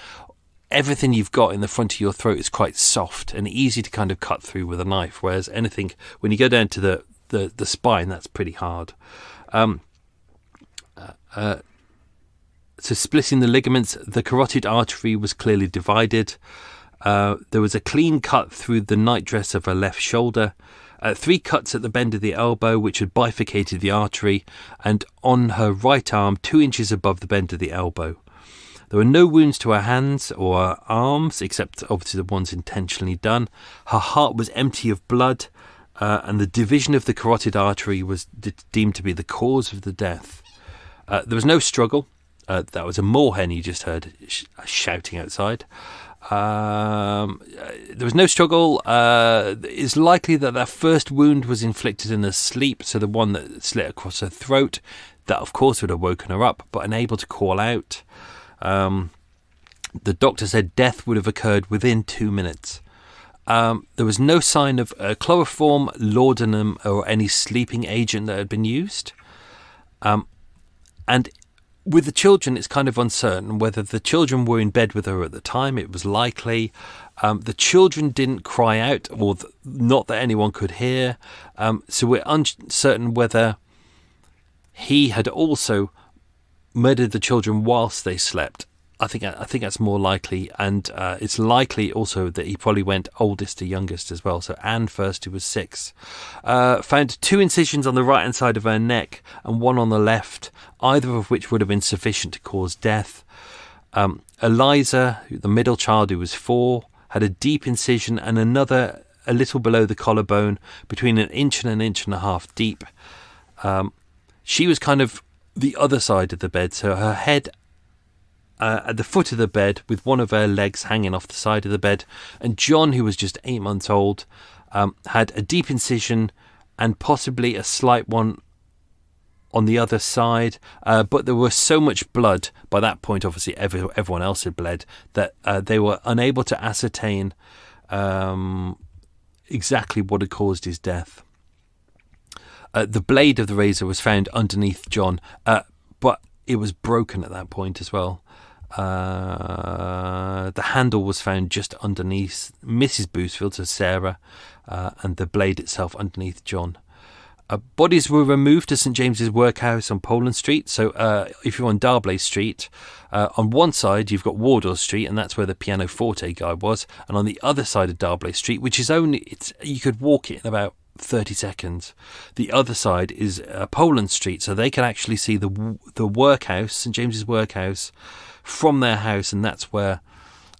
everything you've got in the front of your throat is quite soft and easy to kind of cut through with a knife, whereas anything, when you go down to the spine, that's pretty hard. So splitting the ligaments, the carotid artery was clearly divided. There was a clean cut through the nightdress of her left shoulder, 3 cuts at the bend of the elbow which had bifurcated the artery, and on her right arm 2 inches above the bend of the elbow. There were no wounds to her hands or her arms, except obviously the ones intentionally done. Her heart was empty of blood, and the division of the carotid artery was deemed to be the cause of the death. There was no struggle. That was a moorhen you just heard shouting outside. There was no struggle. It's likely that first wound was inflicted in her sleep, so the one that slit across her throat. That, of course, would have woken her up, but unable to call out. The doctor said death would have occurred within 2 minutes. There was no sign of chloroform, laudanum, or any sleeping agent that had been used. And with the children, it's kind of uncertain whether the children were in bed with her at the time. It was likely. The children didn't cry out, or not that anyone could hear. So we're uncertain whether he had also murdered the children whilst they slept. I think that's more likely, and it's likely also that he probably went oldest to youngest as well. So Anne first, who was 6, found 2 incisions on the right hand side of her neck and 1 on the left, either of which would have been sufficient to cause death. Eliza, the middle child, who was 4, had a deep incision and another a little below the collarbone, between an inch and a half deep. She was kind of the other side of the bed, so her head at the foot of the bed with one of her legs hanging off the side of the bed, and John, who was just 8 months old, had a deep incision and possibly a slight one on the other side, but there was so much blood by that point, obviously everyone else had bled, that they were unable to ascertain exactly what had caused his death. The blade of the razor was found underneath John, but it was broken at that point as well. The handle was found just underneath Mrs. Bousfield, so Sarah, and the blade itself underneath John. Bodies were removed to St James's Workhouse on Poland Street. So if you're on Darblay Street, on one side you've got Wardour Street, and that's where the pianoforte guy was, and on the other side of Darblay Street, which is you could walk it in about 30 seconds. The other side is Poland Street, so they can actually see the workhouse, St James's Workhouse, from their house, and that's where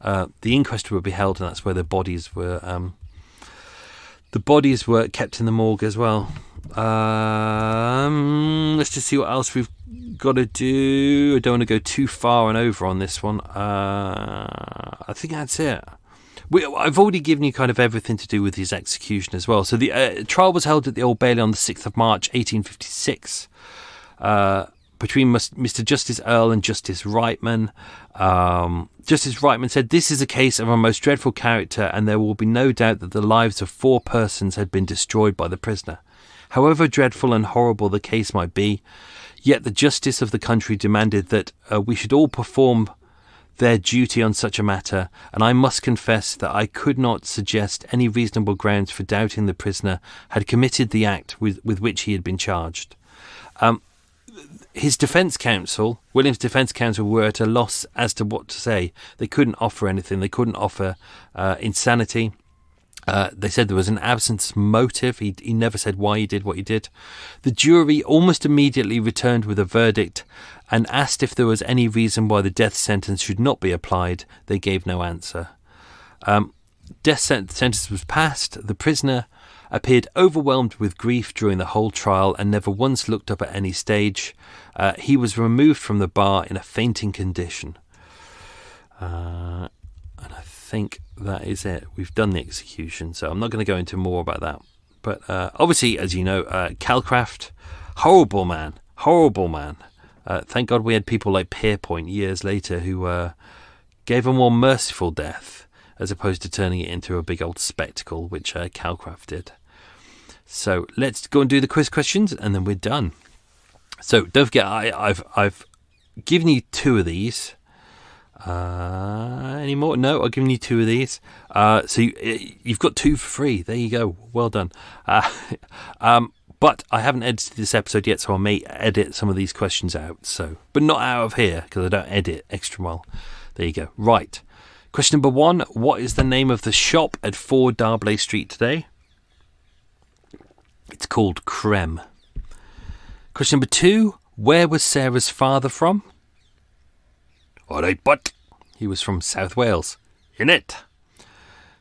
the inquest will be held, and that's where the bodies were kept in the morgue as well. Let's just see what else we've got to do. I don't want to go too far and over on this one. I think that's it. I've already given you kind of everything to do with his execution as well. So the trial was held at the Old Bailey on the 6th of March 1856 between Mr. Justice Earl and Justice Reitman. Justice Reitman said, "This is a case of a most dreadful character, and there will be no doubt that the lives of 4 persons had been destroyed by the prisoner. However dreadful and horrible the case might be, yet the justice of the country demanded that we should all perform their duty on such a matter, and I must confess that I could not suggest any reasonable grounds for doubting the prisoner had committed the act with which he had been charged." His defence counsel, William's defence counsel, were at a loss as to what to say. They couldn't offer anything. They couldn't offer insanity. They said there was an absence of motive. He never said why he did what he did. The jury almost immediately returned with a verdict and asked if there was any reason why the death sentence should not be applied. They gave no answer. Death sentence was passed. The prisoner appeared overwhelmed with grief during the whole trial and never once looked up at any stage. He was removed from the bar in a fainting condition. And I think that is it. We've done the execution, so I'm not going to go into more about that. But obviously, as you know, Calcraft, horrible man. Thank God we had people like Pierpoint years later who gave a more merciful death as opposed to turning it into a big old spectacle, which Calcraft did. So let's go and do the quiz questions, and then we're done. So don't forget, I've given you 2 of these. Any more? No, I've given you 2 of these. So you've got 2 for free. There you go. Well done. But I haven't edited this episode yet, so I may edit some of these questions out. But not out of here, because I don't edit extra well. There you go. Right. Question number 1. What is the name of the shop at 4 Darblay Street today? It's called Creme. Question number 2. Where was Sarah's father from? All right, but he was from South Wales. In it.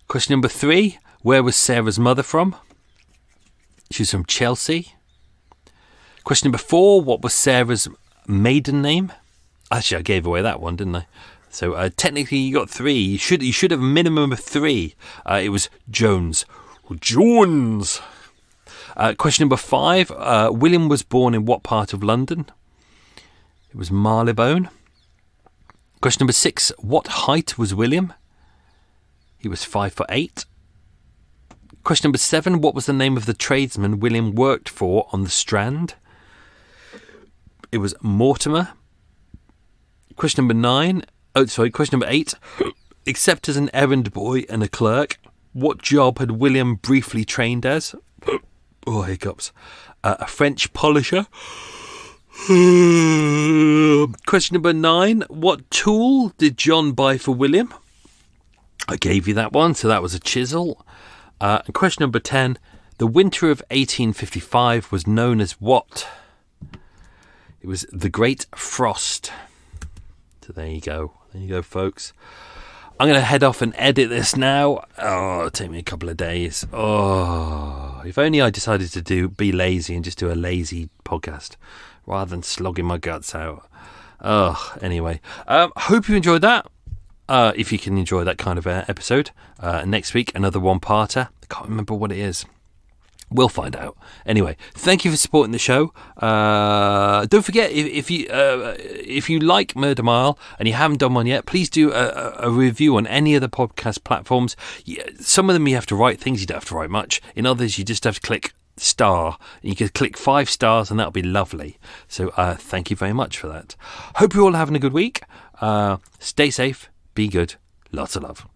Question number 3. Where was Sarah's mother from? She was from Chelsea. Question number 4. What was Sarah's maiden name? Actually, I gave away that one, didn't I? So technically, you got 3. You should have a minimum of 3. It was Jones. Jones. Question number 5. William was born in what part of London? It was Marylebone. Question number 6. What height was William? He was 5'8". Question number 7. What was the name of the tradesman William worked for on the Strand? It was Mortimer. Question number 8. Except as an errand boy and a clerk, what job had William briefly trained as? Oh, hiccups. A French polisher. Question number 9. What tool did John buy for William? I gave you that one, so that was a chisel. And question number 10. The winter of 1855 was known as what? It was the Great Frost. So there you go. There you go, folks. I'm going to head off and edit this now. Oh, it'll take me a couple of days. Oh, if only I decided to be lazy and just do a lazy podcast rather than slogging my guts out. Oh, anyway. Hope you enjoyed that. If you can enjoy that kind of episode. Next week, another one-parter. I can't remember what it is. We'll find out. Anyway, thank you for supporting the show. Don't forget, if you like Murder Mile and you haven't done one yet, please do a review on any of the podcast platforms. Some of them you have to write things, you don't have to write much. In others, you just have to click star. You can click 5 stars and that'll be lovely. So thank you very much for that. Hope you're all having a good week. Stay safe, be good, lots of love.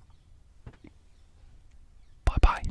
Bye-bye.